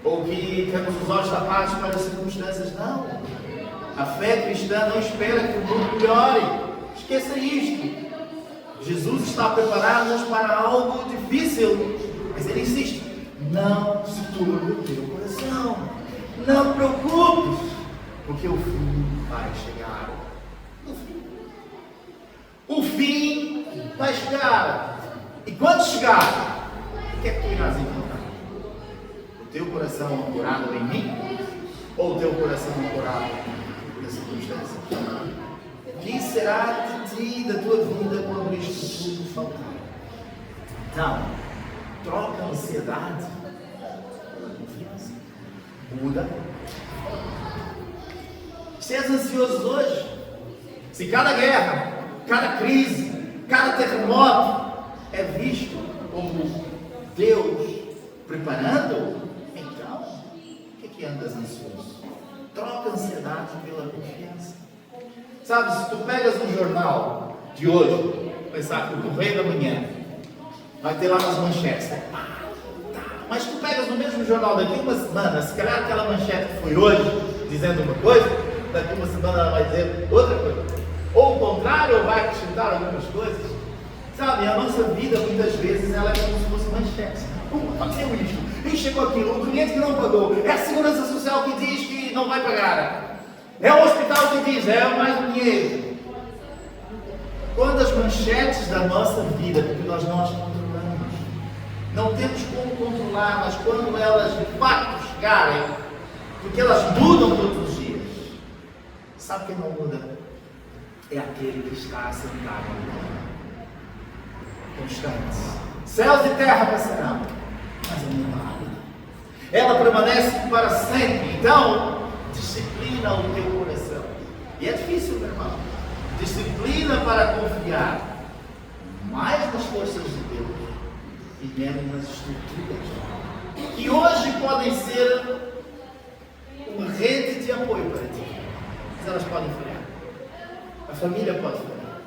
ou que temos os olhos tapados para as circunstâncias, não. A fé cristã não espera que o mundo melhore. Esqueça isto. Jesus está a preparar-nos para algo difícil, mas Ele insiste: Não se turbe o teu coração. Não preocupes, porque o fim vai chegar. O fim vai chegar. E quando chegar, o que é que tu irás encontrar? O teu coração ancorado em mim? Ou o teu coração ancorado na circunstância? O que será de ti, da tua vida, quando isto tudo faltar? Então, troca a ansiedade pela confiança. Muda. Se és ansioso hoje, se cada guerra, cada crise, cada terremoto é visto como Deus preparando, então, o que andas ansioso? Troca a ansiedade pela confiança. Sabe, se tu pegas um jornal de hoje, pensar que o Correio da Manhã vai ter lá nas manchetes, mas tu pegas no mesmo jornal daqui uma semana, se calhar aquela manchete que foi hoje dizendo uma coisa, daqui uma semana ela vai dizer outra coisa. Ou o contrário, ou vai acrescentar algumas coisas. Sabe, a nossa vida muitas vezes ela é como se fosse manchete. Aconteceu isto, e chegou aquilo, o cliente que não pagou, é a segurança social que diz que não vai pagar, é o hospital que diz, é mais um dinheiro. Quando as manchetes da nossa vida, porque nós não as controlamos, não temos como controlar, mas quando elas de fato chegarem, porque elas mudam todos os dias, sabe quem não muda? É aquele que está assentado constante. Céus e terra passarão, mas a minha palavra, ela permanece para sempre. Então, disciplina o teu coração. E é difícil, meu irmão. Disciplina para confiar mais nas forças de Deus e menos nas estruturas, que hoje podem ser uma rede de apoio para ti, mas elas podem falhar. A família pode falhar.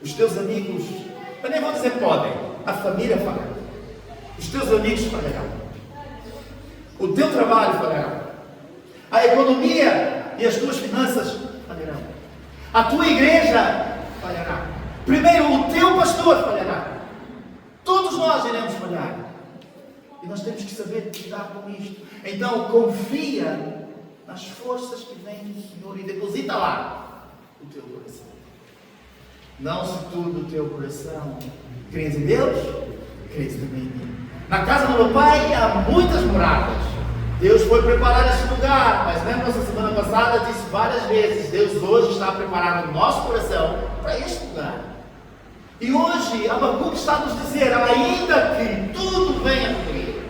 Os teus amigos, eu nem vou dizer podem, a família falhará. Os teus amigos falharão. O teu trabalho falhará. A economia e as tuas finanças falharão. A tua igreja falhará. Primeiro, o teu pastor falhará. Todos nós iremos falhar. E nós temos que saber lidar com isto. Então, confia nas forças que vêm do Senhor e deposita lá o teu coração. Não se turbe o teu coração. Crês em Deus? Crês também em mim. Na casa do meu pai há muitas moradas. Deus foi preparar esse lugar, mas lembra-se, a semana passada disse várias vezes, Deus hoje está preparando o nosso coração para este lugar. E hoje Abacuque está a nos dizer, ainda que tudo venha a ruir,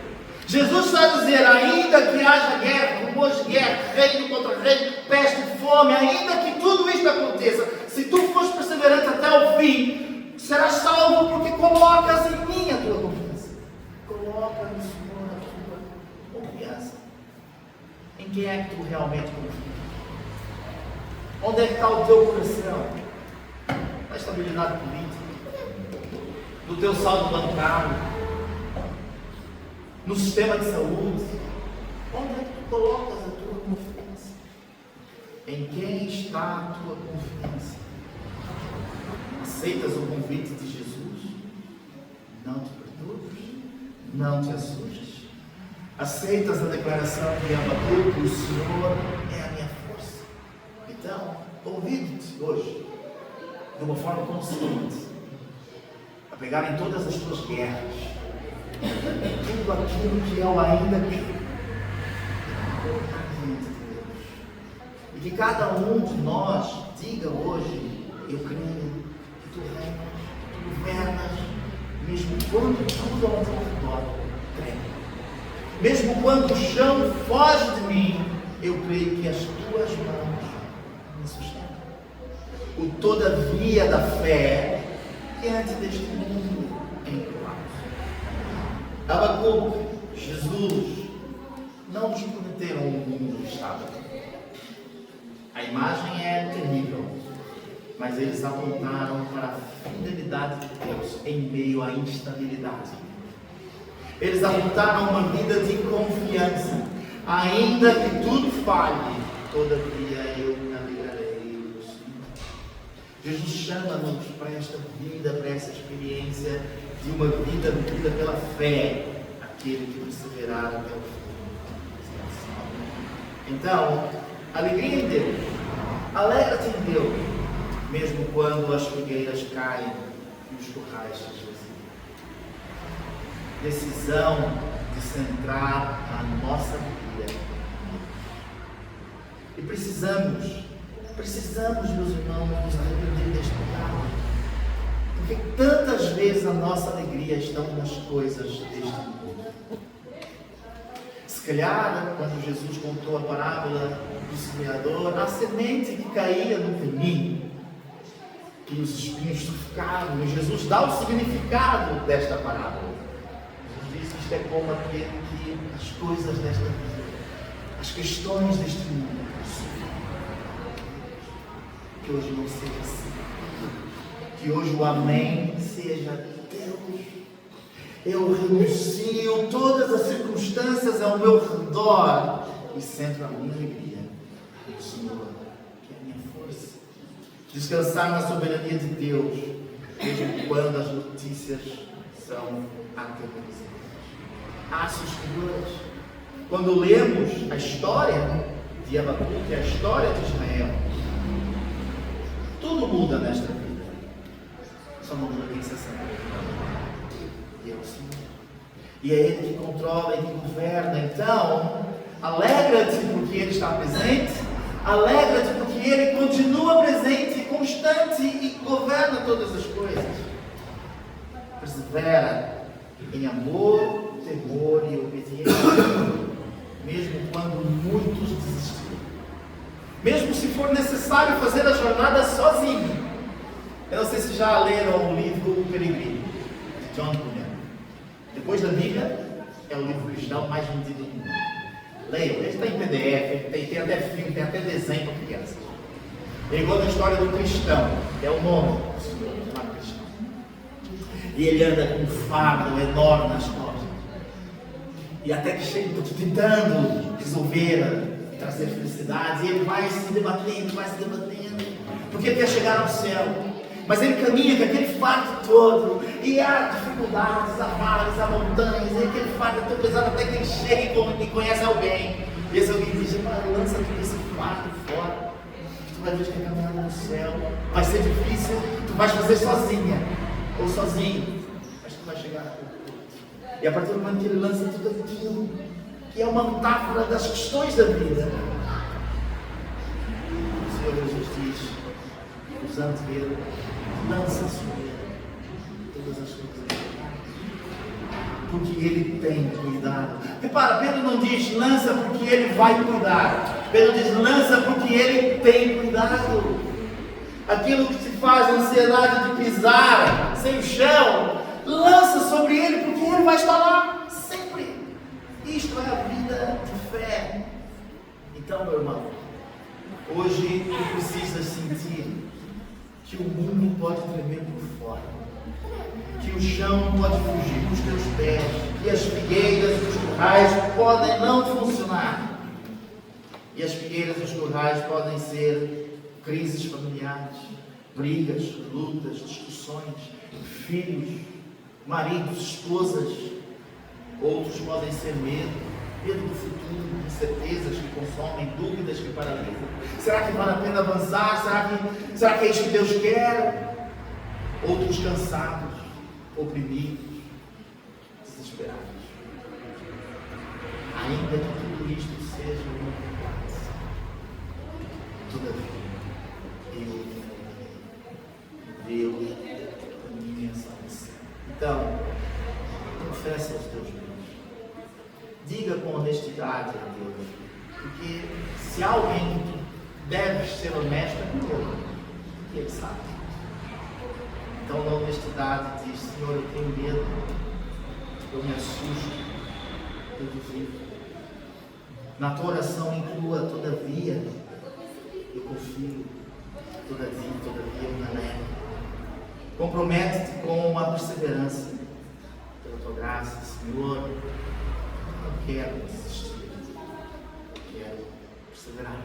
Jesus está a dizer, ainda que haja guerra, rumores de guerra, reino contra reino, peste e fome, ainda que tudo isto aconteça, se tu fores perseverante até o fim, serás salvo porque colocas em mim a tua confiança. Coloca no Senhor a tua confiança. Em quem é que tu realmente confias? Onde é que está o teu coração? Na estabilidade política, no teu saldo bancário, no sistema de saúde? Onde é que tu colocas a tua confiança? Em quem está a tua confiança? Aceitas o convite de Jesus? Não te perturbes, não te assustes. Aceitas a declaração de Abacuque, o Senhor é a minha força. Então, convido-te hoje, de uma forma consciente, a pegar em todas as tuas guerras, tudo aquilo que eu ainda quero, e que cada um de nós diga hoje, eu creio que tu reinas, tu governas, mesmo quando tudo ao teu redor treme. Mesmo quando o chão foge de mim, eu creio que as tuas mãos me sustentam. O todavia da fé diante deste mundo em colapso. Abacuque, Jesus, não nos prometeram um mundo estável. A imagem é terrível, mas eles apontaram para a fidelidade de Deus em meio à instabilidade. Eles apontaram uma vida de confiança. Ainda que tudo falhe, todavia eu navegarei no Senhor. Jesus chama-nos para esta vida, para essa experiência de uma vida vivida pela fé, aquele que perseverar até o fim. Então, alegria em Deus. Alegra-te em Deus, mesmo quando as figueiras caem e os currais se esvaziam. Decisão de centrar a nossa vida. E precisamos, meus irmãos, nos arrepender deste pecado. Porque tantas vezes a nossa alegria está nas coisas deste mundo. Se calhar, quando Jesus contou a parábola do semeador, a semente que caía no caminho, que os espinhos sufocavam, e Jesus dá o significado desta parábola. Jesus diz que isto é como aquele que as coisas desta vida, as questões deste mundo, que hoje não seja assim. Que hoje o amém seja Deus. Eu renuncio todas as circunstâncias ao meu redor e centro a minha alegria no Senhor, que é a minha força. Descansar na soberania de Deus, mesmo quando as notícias são aterrorizantes. Assustadoras. Quando lemos a história de Abacuque, a história de Israel, tudo muda nesta vida. Só não muda quem se sente. E é o Senhor. E é Ele que controla e que governa. Então, alegra-te porque Ele está presente. Alegra-te porque Ele continua presente e constante e governa todas as coisas. Persevera em amor, temor e obediência. Mesmo quando muitos desistiram. Mesmo se for necessário fazer a jornada sozinho. Eu não sei se já leram o livro O Peregrino, de John Bunyan. Depois da Bíblia, é o livro cristão mais vendido do mundo. Leiam, ele está em PDF, tem até filme, tem até desenho para crianças. Ele conta a história do cristão, que é o nome do Senhor, chamado cristão. E ele anda com um fardo enorme nas costas. E até que chega tentando resolver e trazer felicidade. E ele vai se debatendo, porque ele quer chegar ao céu. Mas ele caminha com aquele fardo todo, e há dificuldades, há vales, há montanhas, e aquele fardo é tão pesado até que ele chega e conhece alguém. E esse alguém diz: lança todo esse fardo fora, tu vai ver que a caminhada no céu vai ser difícil, tu vais fazer sozinha, ou sozinho, mas tu vai chegar a pouco. E a partir do momento que ele lança tudo aquilo, que é uma metáfora das questões da vida, o Senhor Jesus diz, usando ele, lança sobre ele todas as coisas, porque ele tem cuidado. Repara, Pedro não diz lança porque ele vai cuidar. Pedro diz lança porque ele tem cuidado. Aquilo que te faz ansiedade de pisar sem o chão, lança sobre ele porque ele vai estar lá sempre. Isto é a vida de fé. Então, meu irmão, hoje tu precisas sentir que o mundo pode tremer por fora, que o chão pode fugir dos teus pés, que as figueiras e os currais podem não funcionar. E as figueiras e os currais podem ser crises familiares, brigas, lutas, discussões, filhos, maridos, esposas. Outros podem ser medo do futuro, incertezas que consomem, dúvidas que paralisam. Será que vale a pena avançar? Será que é isso que Deus quer? Outros cansados, oprimidos, desesperados. Ainda que tudo isto seja uma verdade, todavia, Deus a minha salvação. Então, confessa aos teus bens. Diga com honestidade a Deus, porque se há alguém que tu deves ser honesto é com Deus, porque Ele sabe. Então, na honestidade, diz: Senhor, eu tenho medo, eu me assusto, eu duvido. Na tua oração inclua: todavia, eu confio, todavia eu me alegro. Compromete-te com a perseverança, pela tua graça, Senhor. Não quero desistir, quero perseverar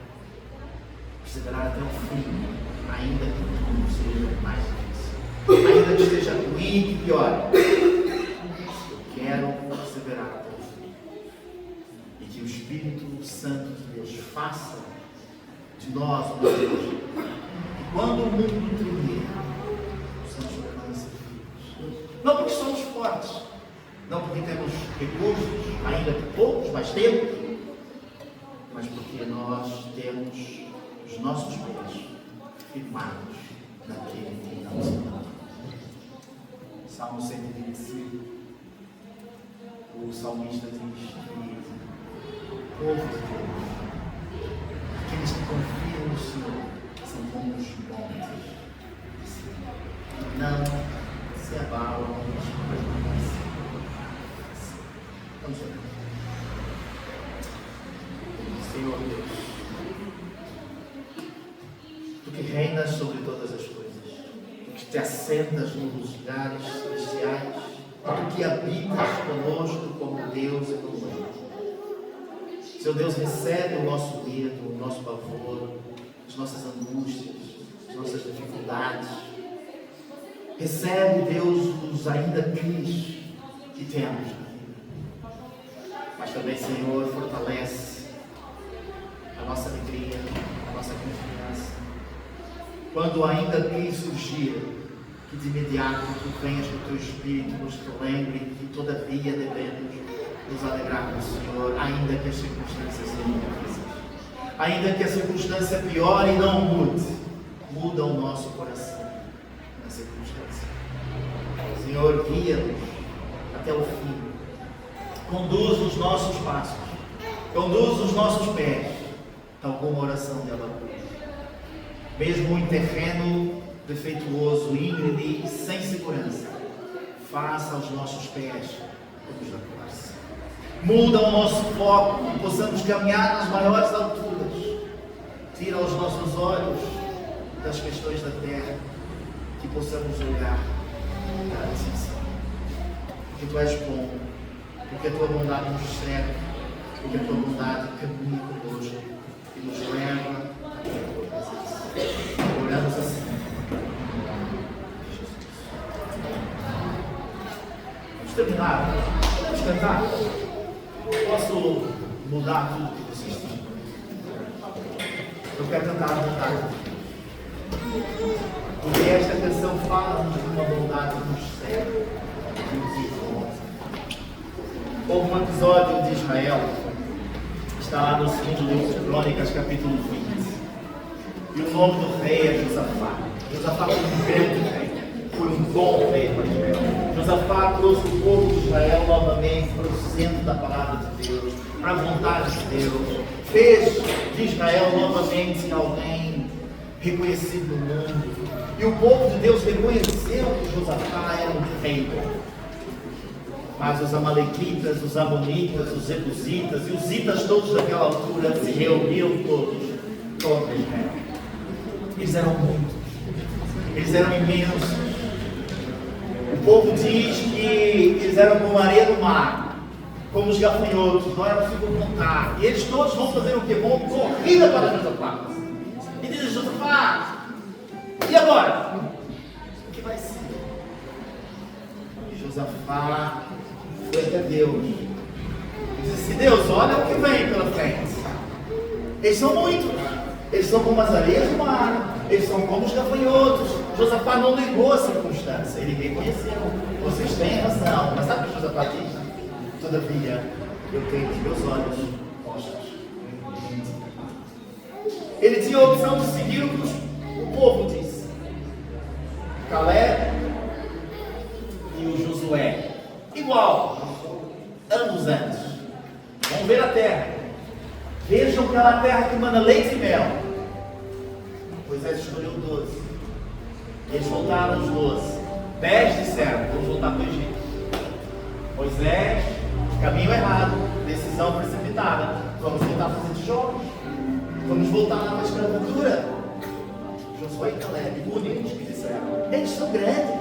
até o fim, ainda que tudo seja mais difícil, ainda que esteja ruim e pior. Eu quero perseverar até o fim. nós, meu Deus, que quando o mundo tremer, possamos permanecer firmes. Não porque somos fortes, não porque temos recursos, ainda que poucos, mas temos, mas porque nós temos os nossos pés firmados naquele que não se dá. Salmo 125, o salmista diz que o povo de Deus, aqueles que confiam no Senhor, são como os montes, não se abalam as coisas. Vamos orar. Senhor Deus, Tu que reinas sobre todas as coisas, Tu que te assentas nos lugares celestiais, Tu que habitas conosco como Deus e como Rei. Seu Deus, recebe o nosso medo, o nosso pavor, as nossas angústias, as nossas dificuldades. Recebe, Deus, os ainda cris que temos na vida. Mas também, Senhor, fortalece a nossa alegria, a nossa confiança. Quando ainda cris surgir, que de imediato Tu venhas com o Teu Espírito, nos lembre que todavia devemos nos alegrar no Senhor, ainda que as circunstâncias sejam difíceis. Ainda que a circunstância piore e não mude, muda o nosso coração na circunstância. Senhor, guia-nos até o fim. Conduz os nossos passos. Conduz os nossos pés, tal como a oração de Abacuque. Mesmo em terreno defeituoso, íngreme e sem segurança, faça aos nossos pés como os da classe. Muda o nosso foco e possamos caminhar nas maiores alturas. Tira os nossos olhos das questões da terra, que possamos olhar para a essência. Porque Tu és bom, porque a Tua bondade nos serve, porque a Tua bondade caminha conosco e nos leva à Tua presença. Oramos assim. Vamos terminar. Podemos cantar. Posso mudar tudo que vocês têm? Eu quero cantar a bondade. Porque esta canção fala-nos de uma bondade que nos serve, que nos envolve. Houve um episódio de Israel, está lá no segundo livro de Crônicas, capítulo 20. E o nome do rei é Josafá. Josafá foi um grande rei, foi um bom rei para Israel. Josafá trouxe o povo de Israel novamente para o centro da palavra de Deus, para a vontade de Deus. Fez de Israel novamente alguém reconhecido no mundo. E o povo de Deus reconheceu que Josafá era um rei. Mas os amalequitas, os amonitas, os jebusitas e os itas todos daquela altura se reuniram todos contra Israel. Eles eram muitos. Eles eram imensos. O povo diz que eles eram como a areia do mar, como os gafanhotos, não era possível contar. E eles todos vão fazer o quê? Vão corrida para Josafá. E diz Josafá, e agora? O que vai ser? E Josafá foi até Deus. E disse: Deus, olha o que vem pela frente. Eles são muitos. Eles são como as areias do mar. Eles são como os gafanhotos. Josafá não negou a circunstância. Ele reconheceu. Vocês têm razão. Mas sabe o que Josafá diz? Todavia, eu tenho os meus olhos postos. Ele tinha a opção de seguir o que o povo disse. Caleb e o Josué. Igual. Ambos antes. Vamos ver a terra. Vejam aquela terra que manda leite e mel. Moisés escolheu 12. Eles voltaram os 12. 10 disseram: vamos voltar para o Egito. Moisés, caminho errado, decisão precipitada. Vamos voltar a fazer tijolos. Vamos voltar lá para a escravatura. Josué e Caleb, únicos que disseram: eles são grandes,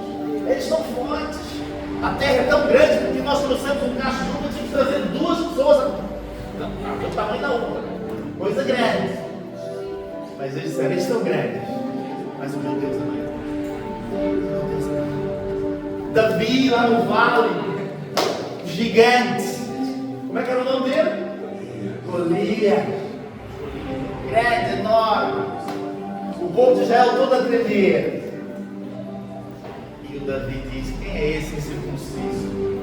eles são fortes. A terra é tão grande porque nós trouxemos um cacho de uva, tínhamos que trazer 2 pessoas. Não, o tamanho da uva, coisa grande. Mas eles disseram: eles são grandes, mas o meu Deus é maior. Meu Deus é maior. Davi lá no vale, gigante. Como é que era o nome dele? Golias. grande, enorme. O povo de Israel todo a tremer. E o Davi diz: quem é esse incircunciso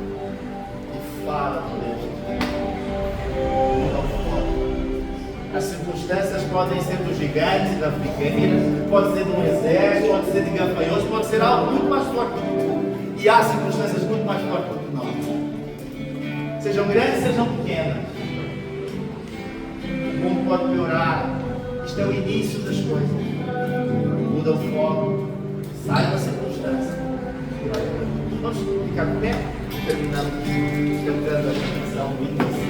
que fala por Deus de Deus? As circunstâncias podem ser do gigante, da figueira, pode ser de um exército, pode ser de gafanhotos, pode ser algo muito mais forte do que tu. E há circunstâncias muito mais fortes do que nós. Sejam grandes, sejam pequenas. O mundo pode piorar. Isto é o início das coisas. Muda o foco, sai da circunstância. Vamos ficar de pé, terminando cantando a canção do início.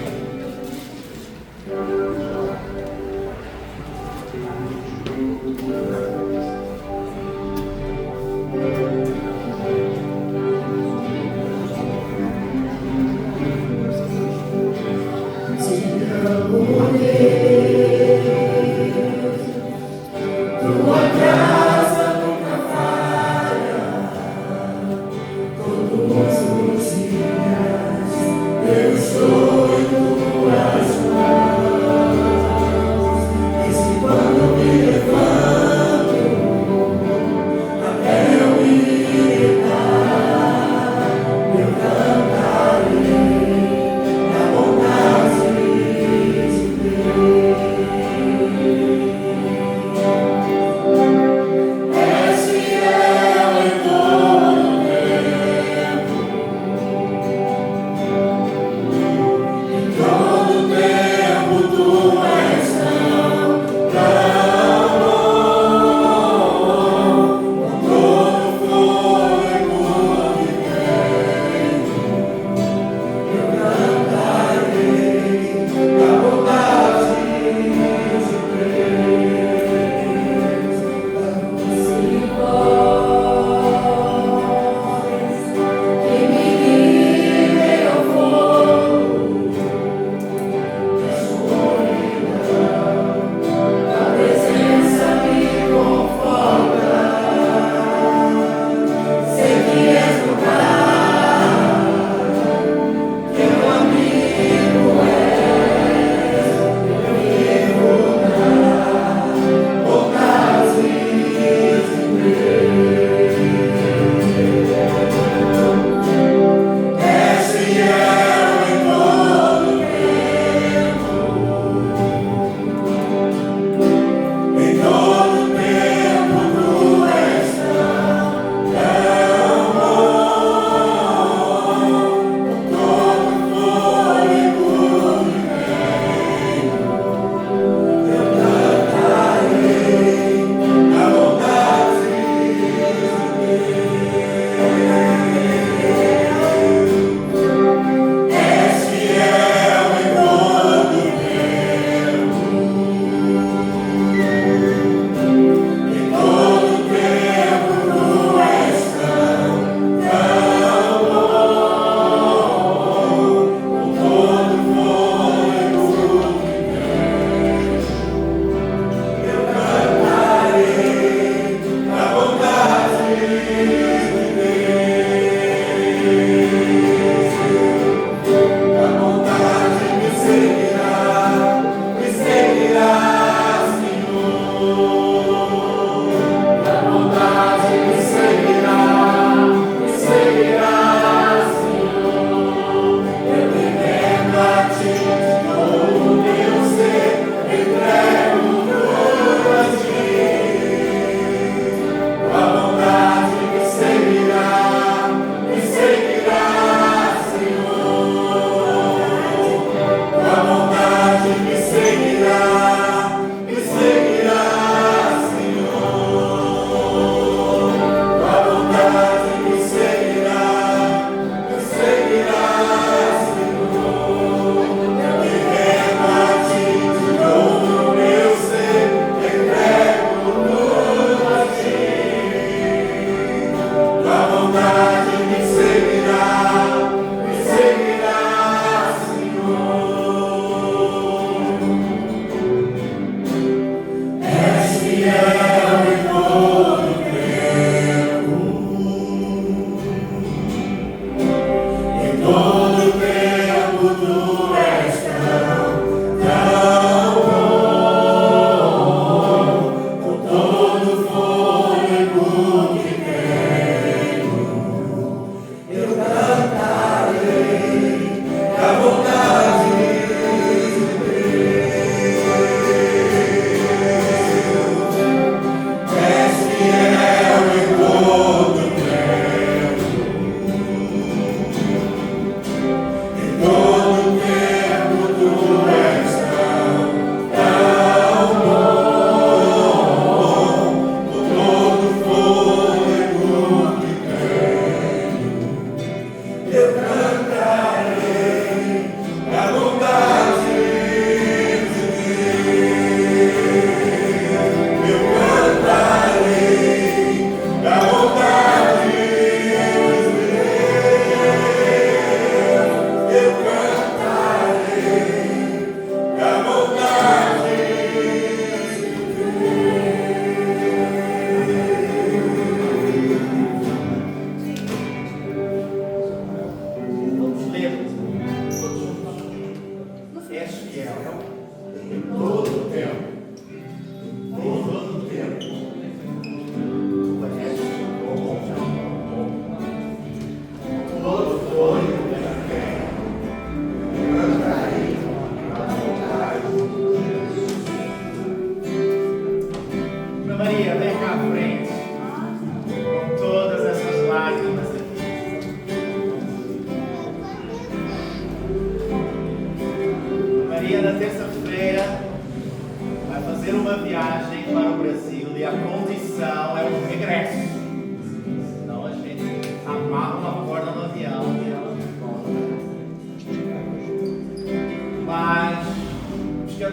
Quando me levanto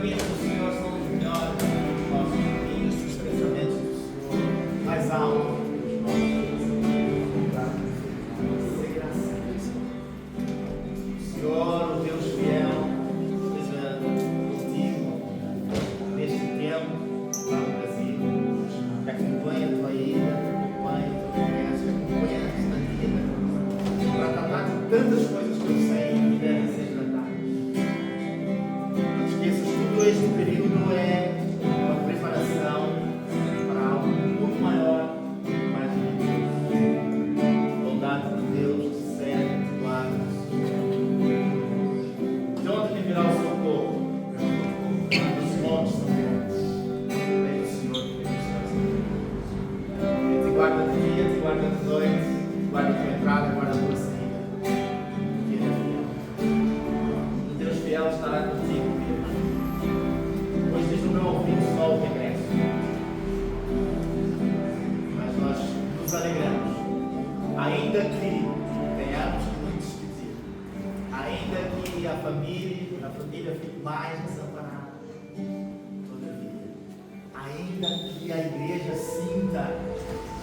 caminhos do Senhor são os melhores, os nossos caminhos, os pensamentos do Senhor, mais altos que os nossos. Sem graça. Senhor, o Deus fiel, esteja contigo neste tempo lá no Brasil, que acompanha a tua ida, acompanha o teu regresso, que acompanha esta vida, para tratar de tantas coisas que eu sei que devem ser tratadas. Não te esqueças, todo este período é uma preparação para algo muito maior, muito mais grandioso. Bondade de Deus te serve, te guarda. De onde me virá o socorro? Dos montes são grandes. Vem o Senhor que vem dos céus. Ele te guarda de dia, te guarda de noite, guarda a tua entrada, guarda a tua saída. Porque Ele é fiel. O Deus fiel estará contigo, filho. Pois diz no meu ouvido só o regresso. Mas nós nos alegramos. Ainda que tenhamos que nos despedir. Ainda que a família fique mais desamparada. Todavia, ainda que a igreja sinta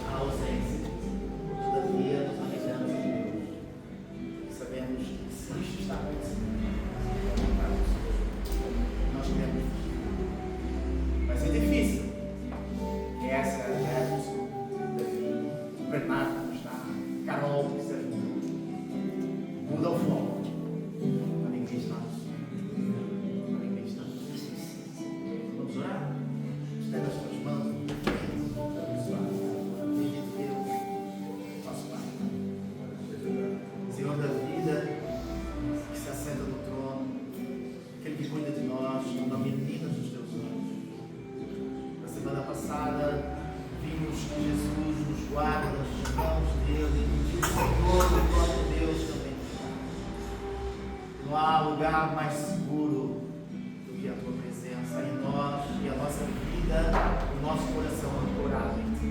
a ausência, todavia nos alegramos em Deus. E sabemos que se isto está acontecendo, é a vontade do Senhor. Nós queremos. Vai ser difícil. E essa é a pessoa. Davi, o Bernardo não está, Carol precisa de ajuda. Muda o foco. A alegria está no Senhor. A alegria está no Senhor. Vamos orar? Estenda as tuas mãos. Abençoado. Bendito Deus, nosso Pai. Senhor da vida, que se assenta no trono, aquele que cuida de nós, como a menina dos teus olhos. Na semana passada, vimos que Jesus nos guarda nas mãos dele e que o Senhor, o próprio Deus, também nos guarda. Não há lugar mais seguro do que a tua presença em nós e a nossa vida, o nosso coração ancorado em ti.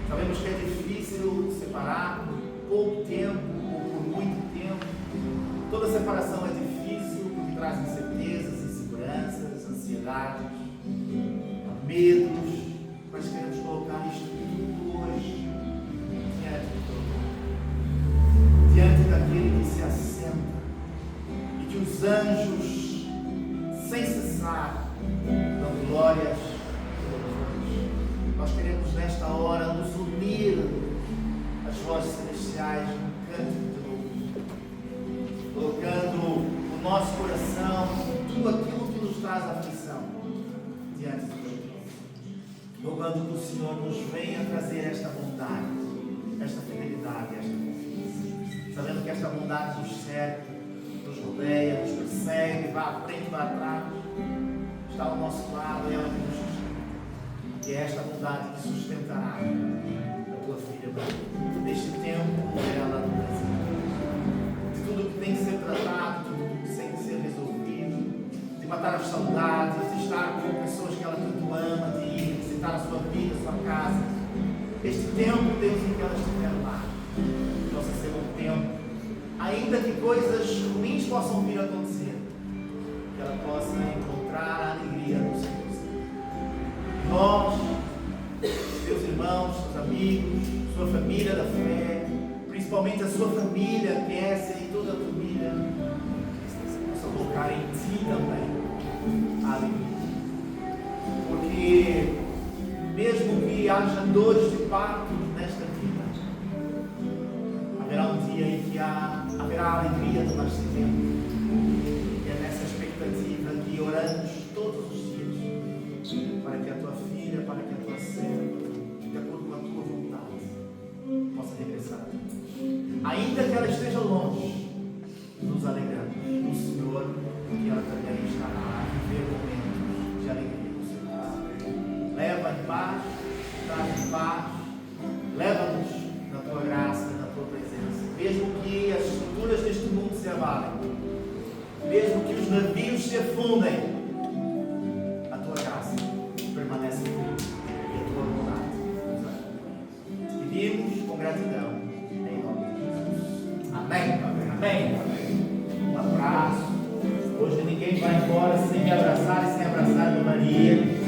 Sabemos que é difícil separar por pouco tempo ou por muito tempo. Toda separação é difícil porque traz incertezas, inseguranças, ansiedades, medos, mas queremos colocar isto tudo hoje diante daquele que se assenta e que os anjos, sem cessar, dão glórias todas. Nós queremos nesta hora nos unir às vozes celestiais no canto de louvor, colocando o nosso coração, tudo aquilo que nos traz aflição diante de Deus, rogando que o Senhor nos venha trazer esta bondade, esta fidelidade, esta confiança, sabendo que esta bondade nos serve, nos rodeia, nos persegue, vai à frente, vai atrás, está ao nosso lado, é ela que nos sustenta. E é esta bondade que sustentará a tua filha neste tempo dela no Brasil. De tudo que tem que ser tratado, de tudo que tem que ser resolvido, de matar as saudades, de estar com pessoas que ela tanto ama, de ir visitar a sua vida, a sua casa. Este tempo, Deus, em que ela estiver lá, possa ser um tempo, ainda que coisas ruins possam vir a acontecer, que ela possa encontrar a alegria no Senhor. Nós, seus irmãos, seus amigos, sua família da fé, principalmente a sua família, Kécia e toda a família, possa colocar em ti também a alegria. Porque mesmo que haja dores de parto nesta vida, haverá um dia em que haverá a alegria do nascimento. E é nessa expectativa que oramos todos os dias, para que a tua filha, para que a tua serva, de acordo com a tua vontade, possa regressar a ti. Ainda que ela esteja longe, nos alegramos no Senhor, porque ela também estará a viver momentos de alegria no Senhor. Leva em paz, traz em paz, leva-nos na tua graça, na tua presença. Mesmo que as estruturas deste mundo se abalem, mesmo que os navios se afundem, a tua graça permanece firme e a tua bondade nos acompanha. Te pedimos com gratidão, em nome de Jesus. Amém. Amém. Um abraço. Hoje ninguém ninguém vai embora sem me abraçar e sem abraçar a minha Maria.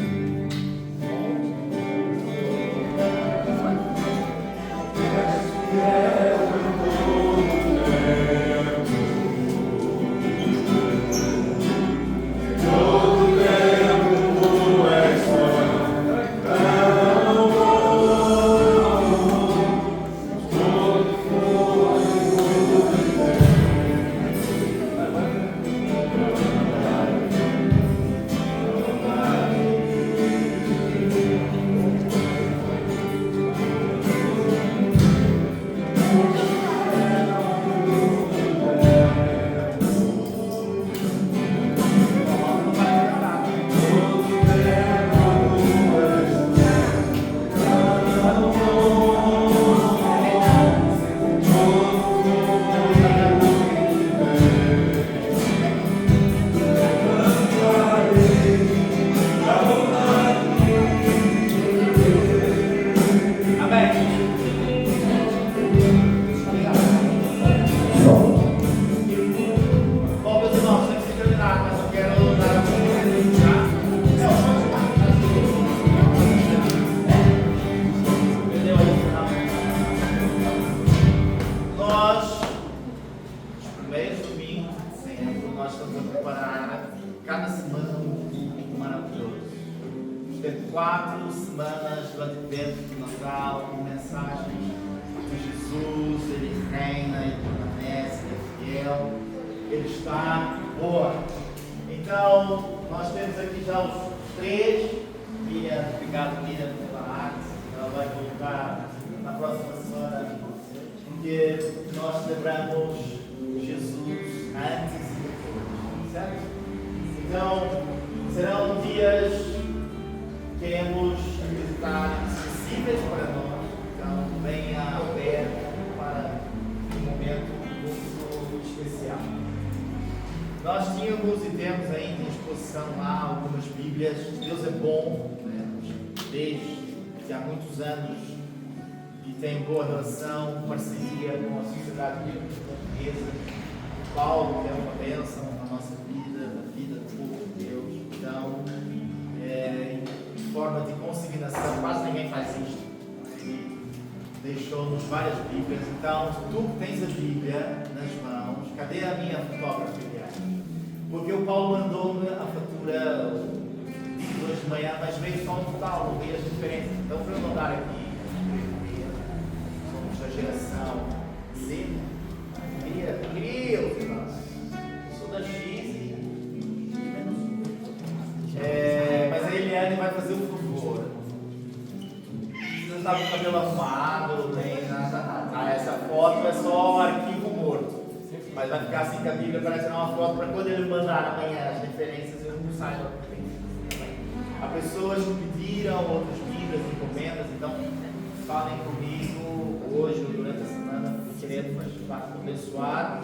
Nós tínhamos e temos ainda em exposição lá algumas Bíblias. Deus é bom, né? Desde que há muitos anos e tem boa relação, parceria com a Sociedade Bíblica Portuguesa. Paulo, que é uma bênção na nossa vida, na vida do povo de Deus. Então, em forma de consignação, quase ninguém faz isto. Ele deixou-nos várias Bíblias. Então, tu que tens a Bíblia nas mãos, cadê a minha fotógrafa? Porque o Paulo mandou-me a fatura hoje de manhã, mas veio só um total, não veio as diferenças. Então, para eu mandar aqui, somos da geração Z, queria, irmãos, eu sou da X e menos 1. Mas a Eliane vai fazer um favor. Não está com o cabelo arrumado, nem nada. Essa foto é só arquivo morto. Mas vai ficar assim que a Bíblia parece uma foto para quando ele mandar amanhã as referências, eu não saiba. Há pessoas que pediram outras Bíblias, encomendas, então falem comigo hoje ou durante a semana, queremos abençoar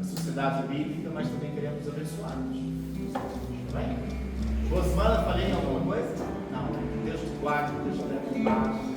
a sociedade bíblica, mas também queremos abençoar-nos. Tudo bem? Boa semana, falei alguma coisa? Não. Deus te guarde, Deus te dê paz.